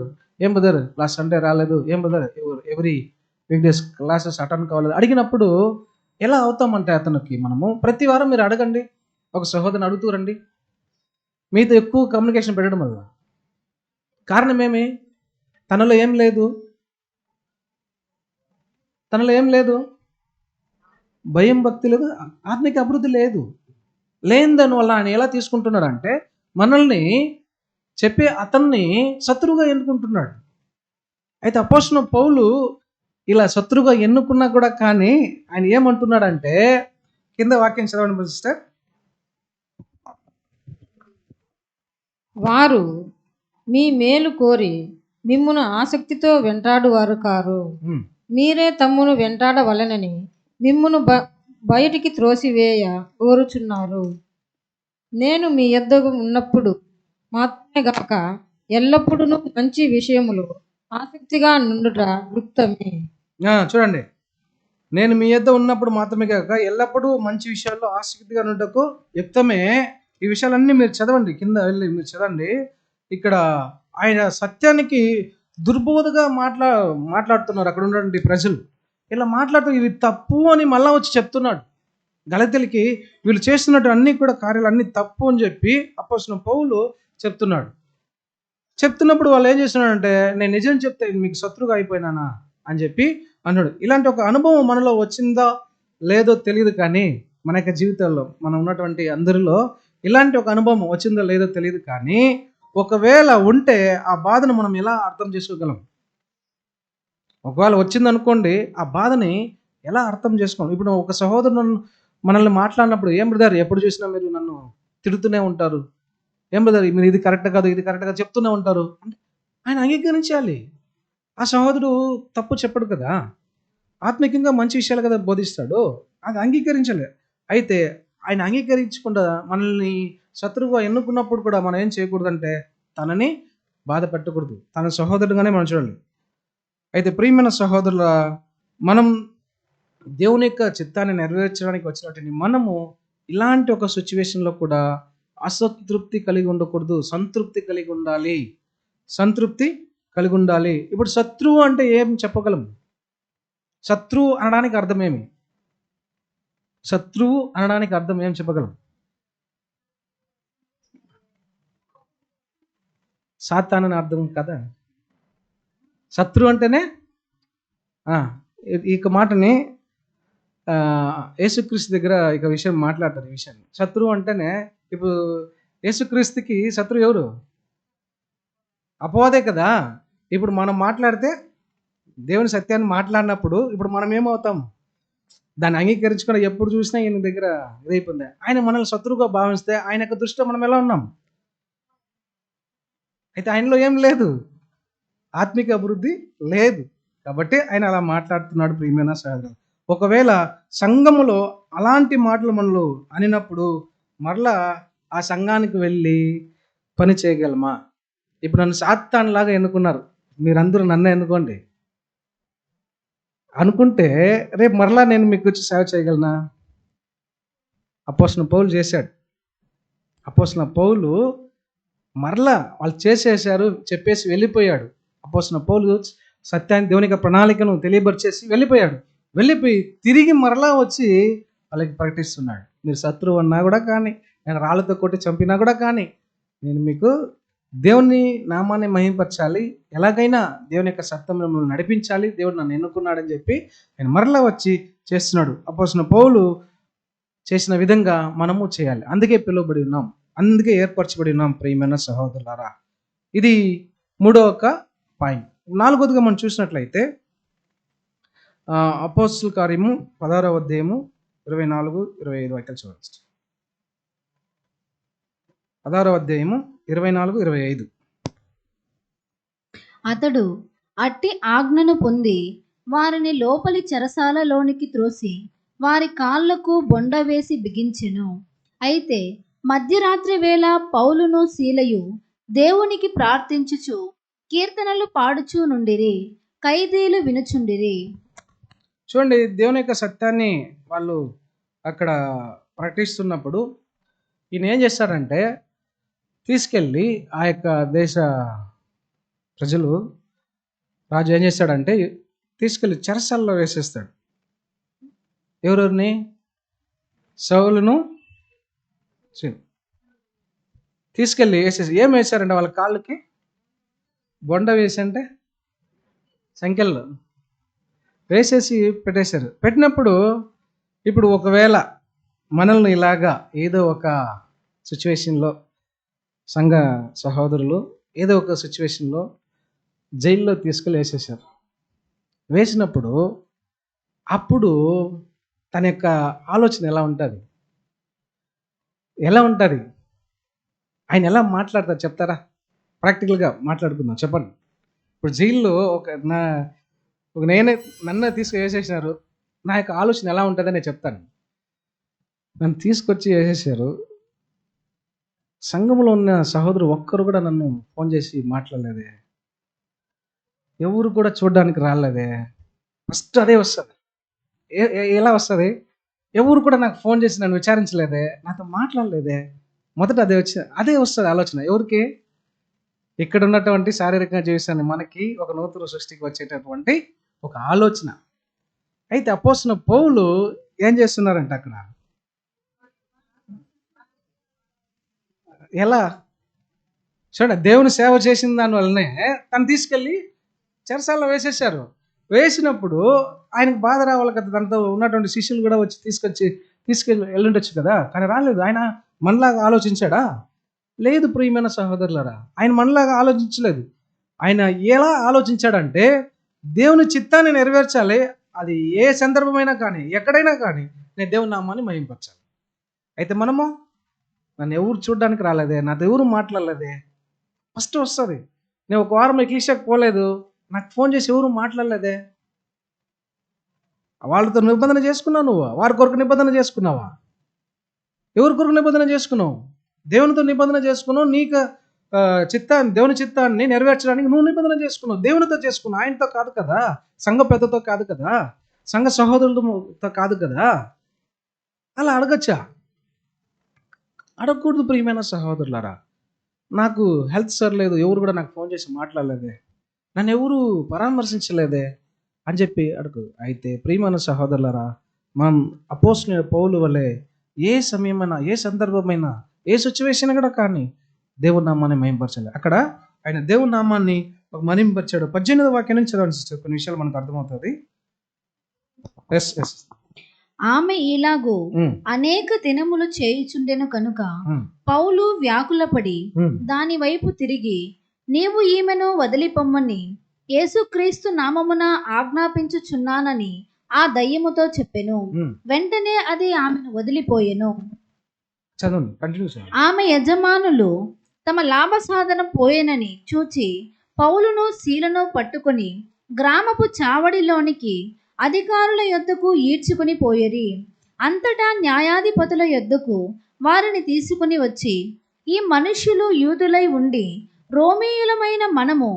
ఏం బ్రదర్ లాస్ట్ సండే రాలేదు, ఏం brother every week days classes attend కావాలి అడిగినప్పుడు ఎలా అవుతామంటే అతనికి మనము ప్రతి వారం మీరు అడగండి, ఒక సహోదరుని అడుగుతూ రండి. మీతో ఎక్కువ కమ్యూనికేషన్ పెట్టడం వల్ల కారణం ఏమి? తనలో ఏం లేదు, భయం భక్తి లేదు, ఆత్మిక అభివృద్ధి లేని దానివల్ల ఆయన ఎలా తీసుకుంటున్నాడు అంటే మనల్ని చెప్పే అతన్ని శత్రువుగా ఎన్నుకుంటున్నాడు. అయితే అపోస్తలుడైన పౌలు ఇలా శత్రువుగా ఎన్నుకున్నా కూడా కానీ ఆయన ఏమంటున్నాడంటే కింద వాక్యం చదవండి సిస్టర్. వారు మీ మేలు కోరి మిమ్మును ఆసక్తితో వెంటాడువారు కారు, మీరే తమ్మును వెంటాడవలెనని మిమ్మును బయటికి త్రోసివేయ కోరుచున్నారు. నేను మీ యొద్దకు ఉన్నప్పుడు మాత్రమే గాక ఎల్లప్పుడూ మంచి విషయములు ఆసక్తిగా నుండుట యుక్తమే. చూడండి, నేను మీ యొద్ద ఉన్నప్పుడు మాత్రమే కాక ఎల్లప్పుడూ మంచి విషయాల్లో ఆసక్తిగా నుండుటకు యుక్తమే. ఈ విషయాలన్నీ మీరు చదవండి, కింద వెళ్ళి మీరు చదవండి. ఇక్కడ ఆయన సత్యానికి దుర్బోధగా మాట్లాడుతున్నారు అక్కడ ఉన్నటువంటి ప్రజలు. ఇలా మాట్లాడుతూ ఇవి తప్పు అని మళ్ళా వచ్చి చెప్తున్నాడు గళితీయులకి. వీళ్ళు చేస్తున్నట్టు అన్ని కూడా కార్యాలు అన్ని తప్పు అని చెప్పి అపోస్తలుడైన పౌలు చెప్తున్నప్పుడు వాళ్ళు ఏం చేస్తున్నాడంటే నేను నిజం చెప్తే మీకు శత్రువుగా అయిపోయినానా అని చెప్పి అన్నాడు. ఇలాంటి ఒక అనుభవం మనలో వచ్చిందా లేదో తెలియదు, కానీ మన యొక్క జీవితాల్లో మనం ఉన్నటువంటి అందరిలో ఇలాంటి ఒక అనుభవం వచ్చిందో లేదో తెలియదు, కానీ ఒకవేళ ఉంటే ఆ బాధను మనం ఎలా అర్థం చేసుకోగలం? ఒకవేళ వచ్చిందనుకోండి, ఆ బాధని ఎలా అర్థం చేసుకోండి. ఇప్పుడు ఒక సహోదరుడు మనల్ని మాట్లాడినప్పుడు ఏం బ్రదర్ ఎప్పుడు చూసినా మీరు నన్ను తిడుతూనే ఉంటారు, ఏం బ్రదర్ మీరు ఇది కరెక్ట్ కాదు, ఇది కరెక్ట్గా చెప్తూనే ఉంటారు అంటే ఆయన అంగీకరించాలి. ఆ సహోదరుడు తప్పు చెప్పడు కదా, ఆత్మికంగా మంచి విషయాలు కదా బోధిస్తాడు, అది అంగీకరించాలి. అయితే ఆయన అంగీకరించకుండా మనల్ని శత్రువుగా ఎన్నుకున్నప్పుడు కూడా మనం ఏం చేయకూడదంటే తనని బాధ పెట్టకూడదు, తన సహోదరుడుగానే మనం చూడాలి. అయితే ప్రియమైన సహోదరుల, మనం దేవుని యొక్క చిత్తాన్ని నెరవేర్చడానికి వచ్చినటువంటి మనము ఇలాంటి ఒక సిచ్యువేషన్లో కూడా అసంతృప్తి కలిగి ఉండకూడదు, సంతృప్తి కలిగి ఉండాలి. ఇప్పుడు శత్రువు అంటే ఏం చెప్పగలం? శత్రువు అనడానికి అర్థం ఏమి? శత్రువు అనడానికి అర్థం ఏం చెప్పగలం? సాతాను అని అర్థం కదా. శత్రువు అంటేనే ఈ మాటని యేసుక్రీస్తు దగ్గర ఇక విషయం మాట్లాడతారు. ఈ విషయాన్ని శత్రువు అంటేనే ఇప్పుడు యేసుక్రీస్తుకి శత్రువు ఎవరు? అపవాదే కదా. ఇప్పుడు మనం మాట్లాడితే దేవుని సత్యాన్ని మాట్లాడినప్పుడు ఇప్పుడు మనం ఏమవుతాం? దాన్ని అంగీకరించుకొని ఎప్పుడు చూసినా ఈయన దగ్గర ఇదైపోయింది. ఆయన మనల్ని శత్రువుగా భావిస్తే ఆయన యొక్క దృష్టిలో మనం ఎలా ఉన్నాం? అయితే ఆయనలో ఏం లేదు, ఆత్మిక అభివృద్ధి లేదు. కాబట్టి ఆయన అలా మాట్లాడుతున్నాడు. ప్రియమైన సహోదరులు, ఒకవేళ సంఘములో అలాంటి మాటలు మనలో అనినప్పుడు మరలా ఆ సంఘానికి వెళ్ళి పని చేయగలమా? ఇప్పుడు నన్ను సాతాను లాగా ఎన్నుకున్నారు, మీరందరూ నన్ను ఎన్నుకోండి అనుకుంటే రేపు మరలా నేను మీకు వచ్చి సేవ చేయగలనా? అపోస్తలుడైన పౌలు చేశాడు. అపోస్తలుడైన పౌలు మరలా వాళ్ళు చేసేశారు చెప్పేసి వెళ్ళిపోయాడు. అపోస్తలుడైన పౌలు సత్యాన్ని, దేవుని యొక్క ప్రణాళికను తెలియపరిచేసి వెళ్ళిపోయాడు. వెళ్ళిపోయి తిరిగి మరలా వచ్చి వాళ్ళకి ప్రకటిస్తున్నాడు, మీరు శత్రువు అన్నా కూడా కానీ, నేను రాళ్ళతో కొట్టి చంపినా కూడా కానీ, నేను మీకు దేవుని నామాన్ని మహింపరచాలి, ఎలాగైనా దేవుని యొక్క సత్యం మిమ్మల్ని నడిపించాలి, దేవుడు నన్ను ఎన్నుకున్నాడని చెప్పి ఆయన మరలా వచ్చి చేస్తున్నాడు. అపోస్తలుడైన పౌలు చేసిన విధంగా మనము చేయాలి. అందుకే పిలువబడి ఉన్నాం, అందుకే ఏర్పరచబడి ఉన్నాం ప్రియమైన సహోదరులారా. ఇది మూడో ఒక పాయింట్. నాలుగోదిగా మనం చూసినట్లయితే అపోస్తల కార్యము 16వ అధ్యాయము 24-25 వాక్యాలు చూడవచ్చు. 16వ అధ్యాయము 24-25. అతడు అట్టి ఆజ్ఞను పొంది వారిని లోపలి చెరసాలలోనికి త్రోసి వారి కాళ్లకు బొండ వేసి బిగించెను. అయితే మధ్యరాత్రి వేళ పౌలును సీలయు దేవునికి ప్రార్థించుచు కీర్తనలు పాడుచూ నుండిరి, ఖైదీలు వినుచుండిరి. చూడండి, దేవుని యొక్క సత్యాన్ని వాళ్ళు అక్కడ ప్రకటిస్తున్నప్పుడు ఈయన ఏం చేస్తారంటే తీసుకెళ్ళి ఆ యొక్క దేశ ప్రజలు, రాజు ఏం చేస్తాడంటే తీసుకెళ్ళి చెరసాలలో వేసేస్తాడు. ఎవరెవరిని? సౌలును తీసుకెళ్ళి వేసేసి ఏం వేశారంటే వాళ్ళ కాళ్ళకి బొండ వేసి, అంటే సంఖ్యల్లో వేసేసి పెట్టేశారు. పెట్టినప్పుడు ఇప్పుడు ఒకవేళ మనల్ని ఇలాగా ఏదో ఒక సిచ్యువేషన్లో, సంఘ సహోదరులు ఏదో ఒక సిచ్యువేషన్లో జైల్లో తీసుకెళ్ళి వేసేసారు. వేసినప్పుడు అప్పుడు తన యొక్క ఆలోచన ఎలా ఉంటుంది? ఆయన ఎలా మాట్లాడతారు చెప్తారా? ప్రాక్టికల్గా మాట్లాడుకుందాం, చెప్పండి. ఇప్పుడు జైల్లో నన్ను తీసుకు వేసేసినారు, నా యొక్క ఆలోచన ఎలా ఉంటుందని నేను చెప్తాను. నన్ను తీసుకొచ్చి వేసేసారు, సంఘంలో ఉన్న సహోదరు ఒక్కరు కూడా నన్ను ఫోన్ చేసి మాట్లాడలేదే, ఎవరు కూడా చూడడానికి రాలేదే. ఫస్ట్ అదే వస్తుంది. ఎలా వస్తుంది? ఎవరు కూడా నాకు ఫోన్ చేసి నన్ను విచారించలేదే, నాతో మాట్లాడలేదే. మొదట అదే వస్తుంది ఆలోచన. ఎవరికి? ఇక్కడ ఉన్నటువంటి శారీరకంగా జీవిస్తాన్ని మనకి ఒక నూతన సృష్టికి వచ్చేటటువంటి ఒక ఆలోచన. అయితే అపోస్తలుడైన పౌలు ఏం చేస్తున్నారంటే అక్కడ ఎలా చూడండి, దేవుని సేవ చేసిన దానివల్లనే తను తీసుకెళ్ళి చెరసాలలో వేసేసారు. వేసినప్పుడు ఆయనకు బాధ రావాలి కదా, దాంతో ఉన్నటువంటి శిష్యులు కూడా వచ్చి తీసుకెళ్ళి వెళ్ళుండొచ్చు కదా, కానీ రాలేదు. ఆయన మనలాగా ఆలోచించాడా? లేదు ప్రియమైన సహోదరులారా, ఆయన మనలాగా ఆలోచించలేదు. ఆయన ఎలా ఆలోచించాడంటే దేవుని చిత్తాన్ని నెరవేర్చాలి, అది ఏ సందర్భమైనా కానీ ఎక్కడైనా కానీ నేను దేవుని నామాన్ని మహింపరచాలి. అయితే మనము నన్ను ఎవరు చూడడానికి రాలేదే, నాతో ఎవరు మాట్లాడలేదే. ఫస్ట్ వస్తుంది, నేను ఒక వారం ఎక్లీషియాకి పోలేదు, నాకు ఫోన్ చేసి ఎవరు మాట్లాడలేదే. వాళ్ళతో నిబంధన చేసుకున్నావు, నువ్వు వారి కొరకు నిబంధన చేసుకున్నావా? ఎవరి కొరకు నిబంధన చేసుకున్నావు? దేవునితో నిబంధన చేసుకున్నావు. నీకు దేవుని చిత్తాన్ని నెరవేర్చడానికి నువ్వు నిబంధన చేసుకున్నావు, దేవునితో చేసుకున్నావు, ఆయనతో కాదు కదా, సంఘ పెద్దతో కాదు కదా, సంఘ సహోదరులతో కాదు కదా. అలా అడగచ్చా? అడగకూడదు ప్రియమైన సహోదరులారా. నాకు హెల్త్ సరిలేదు, ఎవరు కూడా నాకు ఫోన్ చేసి మాట్లాడలేదే, నన్ను ఎవరు పరామర్శించలేదే అని చెప్పి అడుగు. అయితే ప్రియమైన సహోదరులారా, మనం అపోస్తలుడైన పౌలు వలె ఏ సమయమైనా, ఏ సందర్భమైనా, ఏ సిచ్యువేషన్ కూడా కానీ దేవుని నామాన్ని మహింపరచాలి. అక్కడ ఆయన దేవుని నామాన్ని మహింపరిచాడు. 18వ వాక్యం నుంచి చదవండి, కొన్ని విషయాలు మనకు అర్థమవుతుంది. ఆమె ఇలాగూ అనేక దినములు చేయుచుండెను కనుక పౌలు వ్యాకులపడి దాని వైపు తిరిగి, నీవు ఈమెను వదిలిపొమ్మని యేసుక్రీస్తు నామమున ఆజ్ఞాపించుచున్నానని ఆ దయ్యముతో చెప్పెను. వెంటనే అది ఆమెను వదిలిపోయెను. ఆమె యజమానులు తమ లాభ సాధనం పోయేనని చూచి పౌలును సీలను పట్టుకొని గ్రామపు చావడిలోనికి అధికారుల యొద్దకు ఈడ్చుకుని పోయేరి. అంతటా న్యాయాధిపతుల యొద్దకు వారిని తీసుకుని వచ్చి, ఈ మనుష్యులు యూదులై ఉండి రోమీయులమైన మనము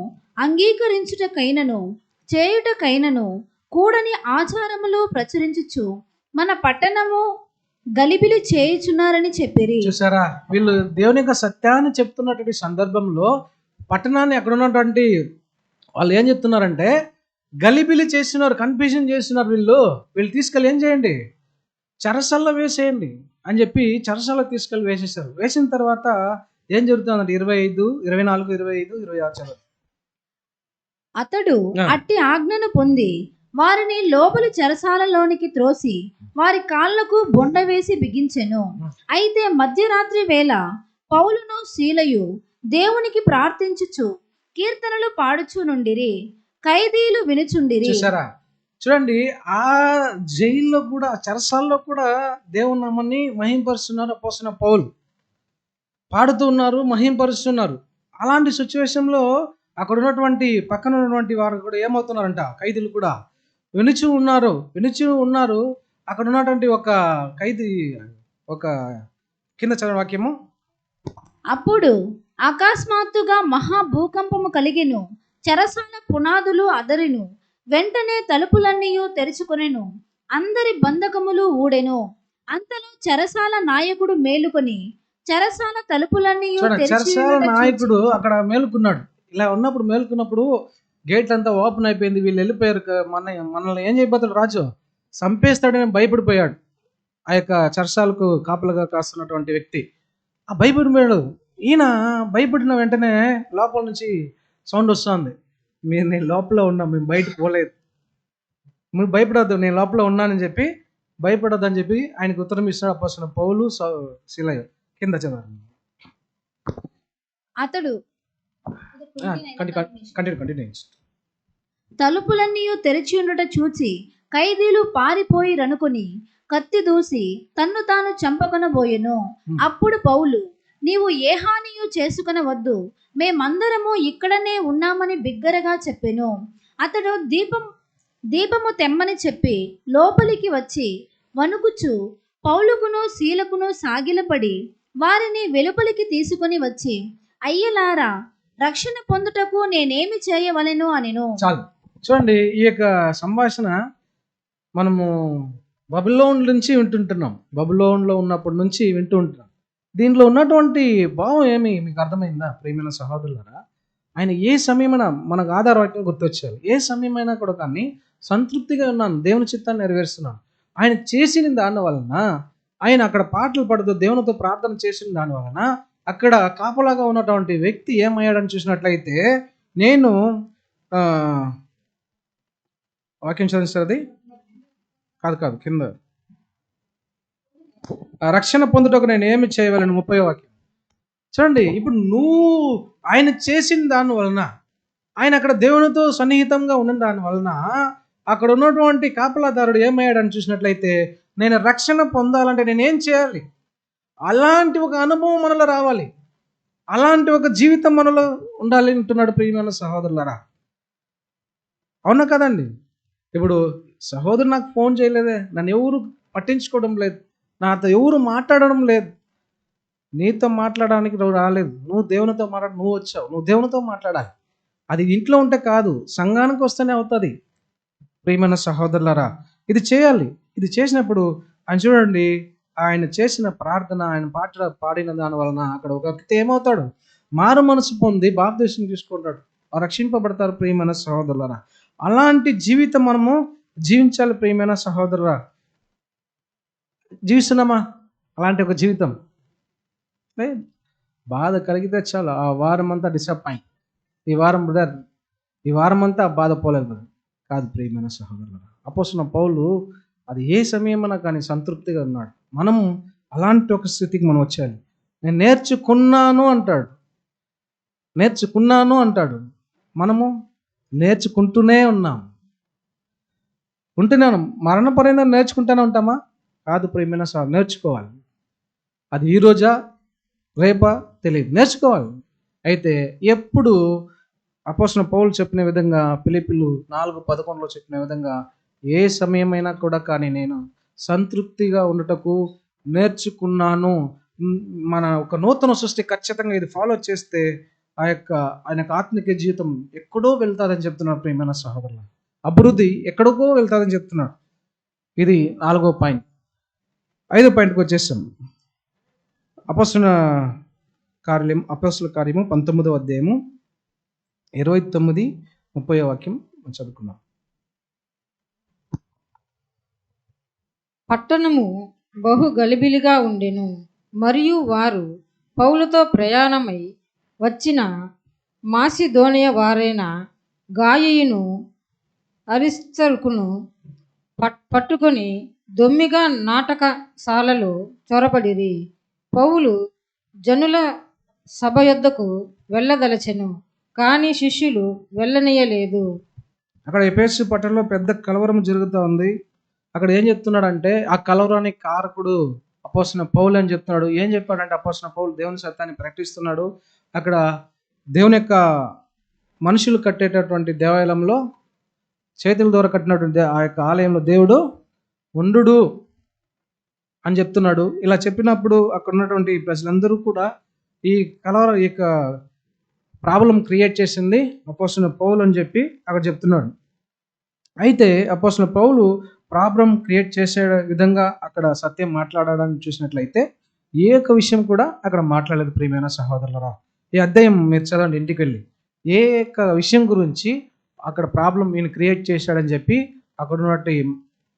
అంగీకరించుటకైనను చేయుటకైనను కూడని ఆచారములు ప్రచురించుచు మన పట్టణము గలిబిలి చేయుచున్నారని చెప్పిరి. చూసారా, వీళ్ళు దేవుని యొక్క సత్యాన్ని చెప్తున్నటువంటి సందర్భంలో పట్టణాన్ని ఎక్కడ ఉన్నటువంటి వాళ్ళు ఏం చెప్తున్నారంటే గలిబిలి చేస్తున్నారు, కన్ఫ్యూజన్ చేస్తున్నారు. వీళ్ళు తీసుకెళ్ళి ఏం చేయండి, చెరసల్లో వేసేయండి అని చెప్పి చెరసల్లో తీసుకెళ్ళి వేసేసారు. వేసిన తర్వాత ఏం జరుగుతుందంటే 25, 24, 25, 26 చదువు. అతడు అట్టి ఆజ్ఞను పొంది వారిని లోపలి చెరసాలలోనికి త్రోసి వారి కాళ్లకు బొండ వేసి బిగించెను. అయితే మధ్యరాత్రి వేళ పౌలును శీలయు దేవునికి ప్రార్థించుచు కీర్తనలు పాడుచు నుండిరి, ఖైదీలు వినుచుండిరి. చూసారా, చూడండి, ఆ జైల్లో కూడా, చెరసాల్లో కూడా దేవుని నామాన్ని మహింపరుస్తున్నారు. అపోస్తలుడైన పౌలు పాడుతూ ఉన్నారు, మహింపరుస్తున్నారు. అలాంటి సిచ్యువేషన్లో అక్కడ ఉన్నటువంటి పక్కన ఉన్నటువంటి వారు కూడా ఏమవుతున్నారంట, ఖైదీలు కూడా వినుచు ఉన్నారు. అక్కడ ఉన్నటువంటి ఒక ఖైదీ, ఒక కింద చదివిన వాక్యము, అప్పుడు అకస్మాత్తుగా మహా భూకంపము కలిగెను, చెరసాల పునాదులు అదరిను, వెంటనే తలుపులన్నీ తెరుచుకొనెను, అందరి బంధకములు ఊడెను. అంతలో చెరసాల నాయకుడు మేలుకొని చెరసాల తలుపులన్నీ చెరసాల నాయకుడు అక్కడ మేలుకున్నాడు. ఇలా మేలుకున్నప్పుడు గేట్ అంతా ఓపెన్ అయిపోయింది, వీళ్ళు వెళ్ళిపోయారు, మనల్ని ఏం చేయబోతాడు, రాజు చంపేస్తాడని భయపడిపోయాడు. ఆ యొక్క చెరసాలకు కాపలుగా కాస్తున్నటువంటి వ్యక్తి ఆ భయపడిపోయాడు. ఈయన భయపడిన వెంటనే లోపల నుంచి సౌండ్ వస్తుంది, నేను లోపల ఉన్నా, మేము బయటకు పోలేదు, మీరు భయపడద్దు, నేను లోపల ఉన్నానని చెప్పి భయపడద్దు అని చెప్పి ఆయనకు ఉత్తరం ఇస్తాడు అపోస్తలుడైన పౌలు, శీలయు. కింద చదవండి. అతడు కంటిన్యూ. తలుపులన్నీ తెరిచి ఉండట చూచి ఖైదీలు పారిపోయి రనుకొని కత్తి దూసి తన్ను తాను చంపకొనబోయెను. అప్పుడు పౌలు, నీవు ఏ హానియు చేసుకొనవద్దు, మేమందరము ఇక్కడనే ఉన్నామని బిగ్గరగా చెప్పెను. అతడు దీపము తెమ్మని చెప్పి లోపలికి వచ్చి వణుకుచు పౌలుకును శీలకును సాగిలపడి వారిని వెలుపలికి తీసుకుని వచ్చి, అయ్యలారా, రక్షణ పొందుటకు నేనేమి చేయవలెను అనెను. చాలు, చూడండి, ఈ యొక్క సంభాషణ మనము బబులోన్ నుంచి వింటుంటున్నాం. బబులోన్లో ఉన్నప్పటి నుంచి వింటూ ఉంటున్నాం. దీనిలో ఉన్నటువంటి భావం ఏమి మీకు అర్థమైందా ప్రియమైన సహోదరులారా? ఆయన ఏ సమయమైనా మనకు ఆధారవాక్యం గుర్తొచ్చారు. ఏ సమయమైనా కూడా కానీ సంతృప్తిగా ఉన్నాను, దేవుని చిత్తాన్ని నెరవేరుస్తున్నాను. ఆయన చేసిన దాని వలన, ఆయన అక్కడ పాటలు పాడుతూ దేవునితో ప్రార్థన చేసిన దాని వలన అక్కడ కాపలాగా ఉన్నటువంటి వ్యక్తి ఏమయ్యాడని చూసినట్లయితే, నేను వాక్యం చదివిస్తారు, అది కాదు కింద, రక్షణ పొందుటకు నేను ఏమి చేయవలను, 30వ వాక్యం చూడండి. ఇప్పుడు నువ్వు ఆయన చేసిన దాని వలన, ఆయన అక్కడ దేవునితో సన్నిహితంగా ఉన్న దాని వలన అక్కడ ఉన్నటువంటి కాపలాదారుడు ఏమయ్యాడని చూసినట్లయితే, నేను రక్షణ పొందాలంటే నేనేం చేయాలి? అలాంటి ఒక అనుభవం మనలో రావాలి, అలాంటి ఒక జీవితం మనలో ఉండాలి అంటున్నాడు ప్రియమైన సహోదరులారా. అవునా కదండి? ఇప్పుడు సహోదరు నాకు ఫోన్ చేయలేదే, నన్ను ఎవరు పట్టించుకోవడం లేదు, నాతో ఎవరు మాట్లాడడం లేదు, నీతో మాట్లాడడానికి నువ్వు రాలేదు, నువ్వు దేవునితో నువ్వు వచ్చావు, నువ్వు దేవునితో మాట్లాడాలి. అది ఇంట్లో ఉంటే కాదు, సంఘానికి వస్తేనే అవుతుంది. ప్రియమైన సహోదరులారా, ఇది చేయాలి. ఇది చేసినప్పుడు ఆయన చూడండి, ఆయన చేసిన ప్రార్థన, ఆయన పాడిన దాని వలన అక్కడ ఒక వ్యక్తి ఏమవుతాడు, మారు మనసు పొంది బాప్తిసం తీసుకుంటాడు, రక్షింపబడతారు. ప్రియమైన సహోదరులారా, అలాంటి జీవితం మనము జీవించాలి. ప్రియమైన సహోదరులారా, జీవిస్తున్నామా అలాంటి ఒక జీవితం? బాధ కలిగితే చాలు, ఆ వారం అంతా డిసప్పాయింట్, ఈ వారం అంతా బాధపోలేదు కాదు. ప్రియమైన సహోదరులారా, అపోస్తలుడైన పౌలు అది ఏ సమయమైనా కానీ సంతృప్తిగా ఉన్నాడు. మనము అలాంటి ఒక స్థితికి మనం వచ్చాలి. నేను నేర్చుకున్నాను అంటాడు. మనము నేర్చుకుంటూనే ఉన్నాం. మరణపర్యంతం నేర్చుకుంటూనే ఉంటామా? కాదు ప్రియమైన సార్, నేర్చుకోవాలి. అది ఈ రోజా రేపా తెలియదు, నేర్చుకోవాలి. అయితే ఎప్పుడు అపోస్తలుడైన పౌలు చెప్పిన విధంగా, ఫిలిప్పీలు 4:11 చెప్పిన విధంగా, ఏ సమయమైనా కూడా కానీ నేను సంతృప్తిగా ఉండటకు నేర్చుకున్నాను. మన ఒక నూతన సృష్టి ఖచ్చితంగా ఇది ఫాలో చేస్తే ఆయన యొక్క ఆత్మిక జీవితం ఎక్కడో వెళ్తాదని చెప్తున్నాడు ప్రియమైన సహోదరులు. అభివృద్ధి ఎక్కడికో వెళ్తాదని చెప్తున్నాడు. ఇది 4వ పాయింట్. 5వ పాయింట్కి వచ్చేసాం. అపొస్తలుల కార్యము 19వ అధ్యాయము 29-30 వాక్యం చదువుకున్నాం. పట్టణము బహు గలిబిలిగా ఉండెను. మరియు వారు పౌలుతో ప్రయాణమై వచ్చిన మాసిదోనియ వారైన గాయియును అరిస్తర్కును పట్టుకొని దొమ్మిగా నాటకశాలలో చొరబడిరి. పౌలు జనుల సభ యొద్దకు వెళ్ళదలచెను, కానీ శిష్యులు వెళ్ళనీయలేదు. అక్కడ ఎఫెసు పట్టణంలో పెద్ద కలవరం జరుగుతూ ఉంది. అక్కడ ఏం చెప్తున్నాడంటే ఆ కలవరానికి కారకుడు అపోస్తలుడైన పౌలు అని చెప్తున్నాడు. ఏం చెప్పాడంటే అపోస్తలుడైన పౌలు దేవుని సత్యాన్ని ప్రకటిస్తున్నాడు. అక్కడ దేవుని యొక్క మనుషులు కట్టేటటువంటి దేవాలయంలో, చేతుల ద్వారా కట్టినటువంటి ఆ యొక్క ఆలయంలో దేవుడు ఉండు అని చెప్తున్నాడు. ఇలా చెప్పినప్పుడు అక్కడ ఉన్నటువంటి ప్రజలందరూ కూడా ఈ కలవరం, ఈ యొక్క ప్రాబ్లం క్రియేట్ చేసింది అపోస్తలుడైన పౌలు అని చెప్పి అక్కడ చెప్తున్నాడు. అయితే అపోస్తలుడైన పౌలు ప్రాబ్లం క్రియేట్ చేసే విధంగా అక్కడ సత్యం మాట్లాడడానికి చూసినట్లయితే ఏ ఒక్క విషయం కూడా అక్కడ మాట్లాడలేదు. ప్రియమైన సహోదరులరా, ఈ అధ్యాయం మీరు చదవండి ఇంటికి వెళ్ళి. ఏ ఒక్క విషయం గురించి అక్కడ ప్రాబ్లం ఈయన క్రియేట్ చేశాడని చెప్పి అక్కడ ఉన్నటువంటి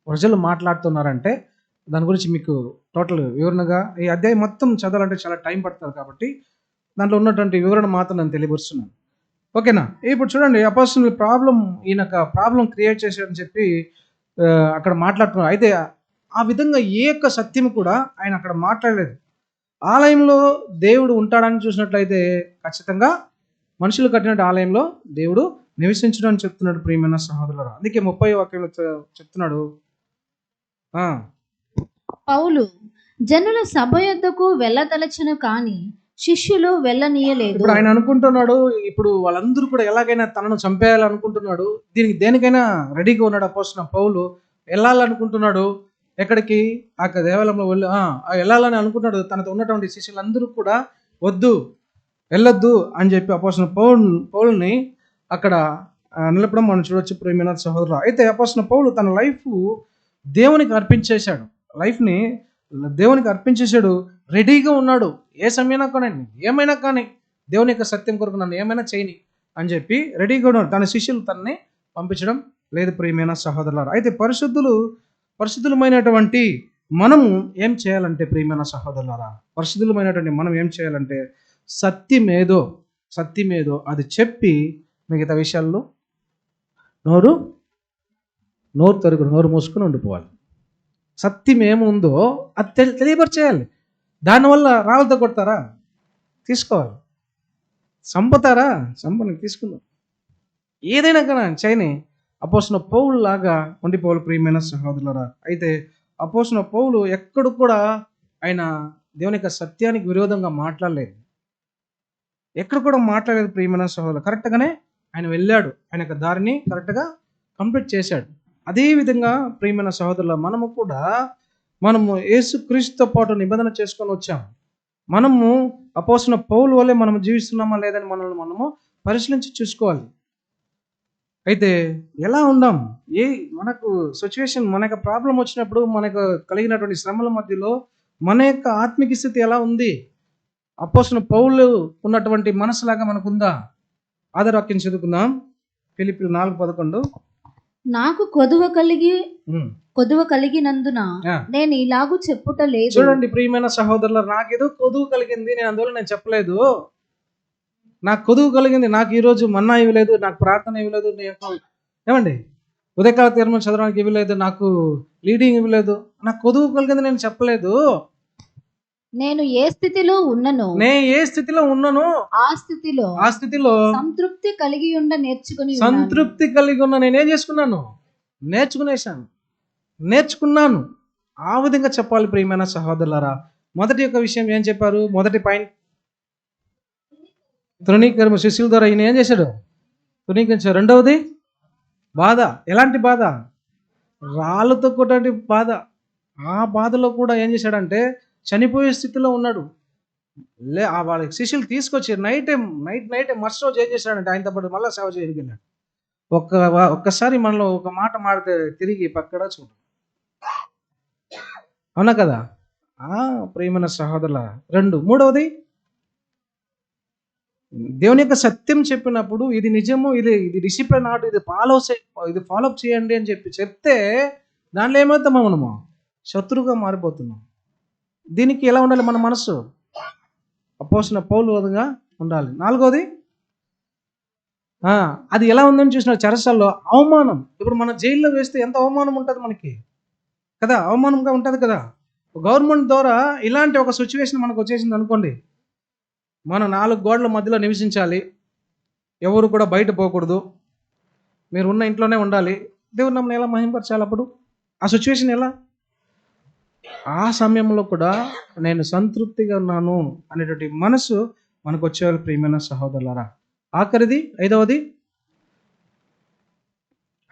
ప్రజలు మాట్లాడుతున్నారంటే దాని గురించి మీకు టోటల్ వివరణగా ఈ అధ్యాయం మొత్తం చదవాలంటే చాలా టైం పడుతుంది. కాబట్టి దాంట్లో ఉన్నటువంటి వివరణ మాత్రం నేను తెలియపరుస్తున్నాను. ఓకేనా? ఇప్పుడు చూడండి, అపోస్తలుల ఈయన ప్రాబ్లం క్రియేట్ చేశాడని చెప్పి అక్కడ మాట్లాడుతున్నారు. అయితే ఆ విధంగా ఏ యొక్క సత్యం కూడా ఆయన అక్కడ మాట్లాడలేదు. ఆలయంలో దేవుడు ఉంటాడని చూసినట్లయితే ఖచ్చితంగా మనుషులు కట్టిన ఆలయంలో దేవుడు నివసించడం అని చెప్తున్నాడు ప్రియమైన సహోదరులారా. అందుకే 30వ వాక్యంలో చెప్తున్నాడు, పౌలు జనుల సభ యొద్దకు వెళ్ళదలచును, కానీ శిష్యులు వెళ్ళనీయలేదు. ఇప్పుడు ఆయన అనుకుంటున్నాడు, ఇప్పుడు వాళ్ళందరూ కూడా ఎలాగైనా తనను చంపేయాలనుకుంటున్నాడు. దేనికైనా రెడీగా ఉన్నాడు అపోస్తలుడైన పౌలు. వెళ్ళాలనుకుంటున్నాడు. ఎక్కడికి? ఆ దేవాలయంలో వెళ్ళాలని అనుకుంటున్నాడు. తనతో ఉన్నటువంటి శిష్యులందరూ కూడా వెళ్ళొద్దు అని చెప్పి అపోస్తలుడైన పౌలుని అక్కడ నిలపడం మనం చూడొచ్చు ప్రియమైన సహోదరులు. అయితే అపోస్తలుడైన పౌలు తన లైఫ్ దేవునికి అర్పించేశాడు. లైఫ్ని దేవునికి అర్పించేశాడు. రెడీగా ఉన్నాడు. ఏ సమయమైనా కానీ, ఏమైనా కానీ దేవుని యొక్క సత్యం కొరకు నన్ను ఏమైనా చేయని అని చెప్పి రెడీగా ఉన్నాడు. తన శిష్యులు తనని పంపించడం లేదు ప్రియమైన సహోదరులారా. అయితే పరిశుద్ధులమైనటువంటి మనము ఏం చేయాలంటే ప్రియమైన సహోదరులారా, పరిశుద్ధులమైనటువంటి మనం ఏం చేయాలంటే సత్యమేదో అది చెప్పి మిగతా విషయాల్లో నోరు మూసుకుని ఉండిపోవాలి. సత్యం ఏముందో అది తెలియపరిచేయాలి. దానివల్ల రాళ్ళతో కొడతారా? తీసుకోవాలి. చంపుతారా? చంపని తీసుకుందాం. ఏదైనా కానీ చేయని అపోస్తలుడైన పౌలు లాగా ఉండిపోవాలి ప్రియమైన సహోదరులారా. అయితే అపోస్తలుడైన పౌలు ఎక్కడు కూడా ఆయన దేవుని యొక్క సత్యానికి విరోధంగా మాట్లాడలేదు. ఎక్కడ కూడా మాట్లాడలేదు ప్రియమైన సహోదరులు. కరెక్ట్గానే ఆయన వెళ్ళాడు. ఆయన యొక్క దారిని కరెక్ట్గా కంప్లీట్ చేశాడు. అదేవిధంగా ప్రియమైన సహోదరుల మనము యేసుక్రీస్తుతో పాటు నిబంధన చేసుకొని వచ్చాము. మనము అపోస్తలుడైన పౌలు వల్లే మనము జీవిస్తున్నామా లేదని మనము పరిశీలించి చూసుకోవాలి. అయితే ఎలా ఉందాం? మనకు సిచ్యువేషన్, మన యొక్క ప్రాబ్లం వచ్చినప్పుడు, మనకు కలిగినటువంటి శ్రమల మధ్యలో మన యొక్క ఆత్మిక స్థితి ఎలా ఉంది? అపోస్తలుడైన పౌలు ఉన్నటువంటి మనసులాగా మనకుందా? ఆధారవాక్యం చదువుకుందాం. ఫిలిప్పీయులు 4:11. నాకు కొదువ కలిగినందున నేను ఇలాగూ చెప్పుట లేదు. చూడండి ప్రియమైన సహోదరులు, నాకేదో కొదువు కలిగింది, నేను అందువల్ల నేను చెప్పలేదు. నాకు కొదువు కలిగింది, నాకు ఈరోజు మన్నా ఇవ్వలేదు, నాకు ప్రార్థన ఇవ్వలేదు, ఏమండి ఉదయకాల తీర్మానం చదవడానికి ఇవ్వలేదు, నాకు లీడింగ్ ఇవ్వలేదు, నాకు కొదువు కలిగింది నేను చెప్పలేదు. నేను ఏ స్థితిలో ఉన్నను ఆ స్థితిలో సంతృప్తి కలిగి ఉన్న నేనేం చేసుకున్నాను? నేర్చుకున్నాను. ఆ విధంగా చెప్పాలి ప్రియమైన సహోదరులారా. మొదటి యొక్క విషయం ఏం చెప్పారు? మొదటి పాయింట్, తృణీకరణ. శిష్యుల ద్వారా ఈయన ఏం చేశాడు? తృణీకరించాడు. రెండవది బాధ. ఎలాంటి బాధ? రాళ్ళతో కొట్టండి బాధ. ఆ బాధలో కూడా ఏం చేశాడంటే చనిపోయే స్థితిలో ఉన్నాడు. వాళ్ళ శిష్యులు తీసుకొచ్చి నైట్ మరుసటి రోజు ఏం చేశాడంటే ఆయనతో పాటు మళ్ళీ సేవ చేయడానికి వెళ్ళాడు. ఒక్కసారి మనలో ఒక మాట మాడితే తిరిగి పక్కడ చూడు, అవునా కదా? ప్రియమైన సహోదరుల, మూడవది దేవుని యొక్క సత్యం చెప్పినప్పుడు ఇది నిజము, ఇది డిసిప్లిన్ ఆర్ట్, ఇది ఫాలో అప్ చేయండి అని చెప్తే దాంట్లో ఏమవుతాం? మనము శత్రువుగా మారిపోతున్నాం. దీనికి ఎలా ఉండాలి మన మనసు? అపోస్తలుడైన పౌలు విధంగా ఉండాలి. నాలుగోది, అది ఎలా ఉందని చూసిన చెరసాల్లో అవమానం. ఇప్పుడు మన జైల్లో వేస్తే ఎంత అవమానం ఉంటుంది మనకి కదా, అవమానంగా ఉంటుంది కదా. గవర్నమెంట్ ద్వారా ఇలాంటి ఒక సిచ్యువేషన్ మనకు వచ్చేసింది అనుకోండి, మనం 4 గోడల మధ్యలో నివసించాలి, ఎవరు కూడా బయట పోకూడదు, మీరు ఉన్న ఇంట్లోనే ఉండాలి. దేవుడు నమ్మని ఎలా మహింపరచాలి అప్పుడు? ఆ సిచ్యువేషన్ ఎలా? ఆ సమయంలో కూడా నేను సంతృప్తిగా ఉన్నాను అనేటువంటి మనసు మనకు వచ్చేవాళ్ళు ప్రియమైన సహోదరులారా. ఆఖరిది, ఐదవది,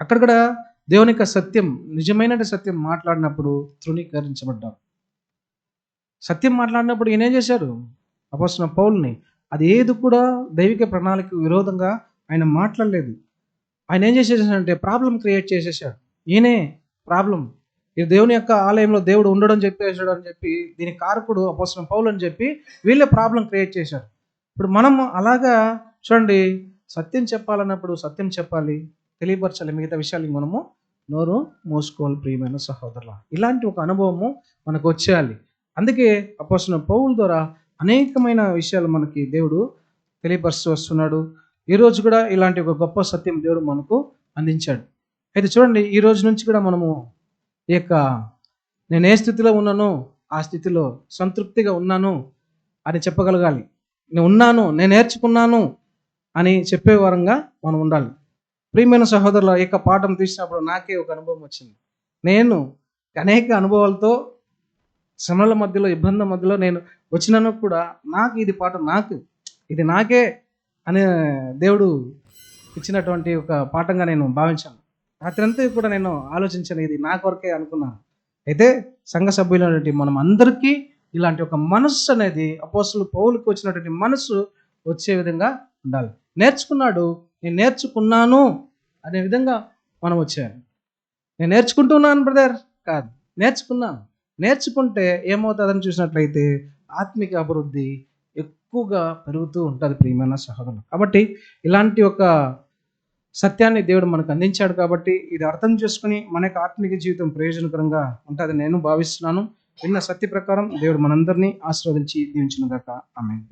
అక్కడ కూడా దేవుని యొక్క సత్యం, నిజమైన సత్యం మాట్లాడినప్పుడు తృణీకరించబడ్డాం. సత్యం మాట్లాడినప్పుడు ఈయన ఏం చేశాడు? అపోస్తలుడైన పౌలుని, అది ఏది కూడా దైవిక ప్రణాళికకు విరోధంగా ఆయన మాట్లాడలేదు. ఆయన ఏం చేసేసాడంటే ప్రాబ్లం క్రియేట్ చేసేసాడు. ఈయనే ప్రాబ్లం, ఇది దేవుని యొక్క ఆలయంలో దేవుడు ఉండడం చెప్పేసాడు అని చెప్పి, దీనికి కారకుడు అపోస్తలుడైన పౌలు అని చెప్పి వీళ్ళే ప్రాబ్లం క్రియేట్ చేశారు. ఇప్పుడు మనం అలాగా చూడండి, సత్యం చెప్పాలన్నప్పుడు సత్యం చెప్పాలి, తెలియపరచాలి, మిగతా విషయాలు మనము నోరు మోసుకోవాలి ప్రియమైన సహోదరుల. ఇలాంటి ఒక అనుభవము మనకు వచ్చేయాలి. అందుకే అపోస్తలుడైన పౌలు ద్వారా అనేకమైన విషయాలు మనకి దేవుడు తెలియపరుస్తూ వస్తున్నాడు. ఈరోజు కూడా ఇలాంటి ఒక గొప్ప సత్యం దేవుడు మనకు అందించాడు. అయితే చూడండి, ఈ రోజు నుంచి కూడా మనము ఈ యొక్క నేను ఏ స్థితిలో ఉన్నానో ఆ స్థితిలో సంతృప్తిగా ఉన్నాను అని చెప్పగలగాలి. నేను ఉన్నాను, నేను నేర్చుకున్నాను అని చెప్పే వరంగా మనం ఉండాలి. ప్రియమైన సహోదరుల, ఈ యొక్క పాఠం తీసినప్పుడు నాకే ఒక అనుభవం వచ్చింది. నేను అనేక అనుభవాలతో శ్రమల మధ్యలో, ఇబ్బందుల మధ్యలో నేను వచ్చినాను కూడా, నాకు ఇది పాఠం, ఇది నాకే అనే దేవుడు ఇచ్చినటువంటి ఒక పాఠంగా నేను భావించాను. రాత్రంతా కూడా నేను ఆలోచించాను, ఇది నా కొరకే అనుకున్నాను. అయితే సంఘ సభ్యులైనటువంటి మనం అందరికీ ఇలాంటి ఒక మనస్సు అనేది అపోస్తలుడు పౌలుకి వచ్చినటువంటి మనస్సు వచ్చే విధంగా ఉండాలి. నేర్చుకున్నాడు, నేను నేర్చుకున్నాను అనే విధంగా మనం వచ్చేయాలి. నేను నేర్చుకుంటున్నాను బ్రదర్ కాదు, నేర్చుకుంటే ఏమవుతుందని చూసినట్లయితే ఆత్మిక అభివృద్ధి ఎక్కువగా పెరుగుతూ ఉంటుంది ప్రియమైన సహోదరులు. కాబట్టి ఇలాంటి ఒక సత్యాన్ని దేవుడు మనకు అందించాడు. కాబట్టి ఇది అర్థం చేసుకుని మన యొక్క ఆత్మిక జీవితం ప్రయోజనకరంగా ఉంటుందని నేను భావిస్తున్నాను. విన్న సత్య ప్రకారం దేవుడు మనందరినీ ఆశీర్వదించి దీవించును గాక. ఆమేన్.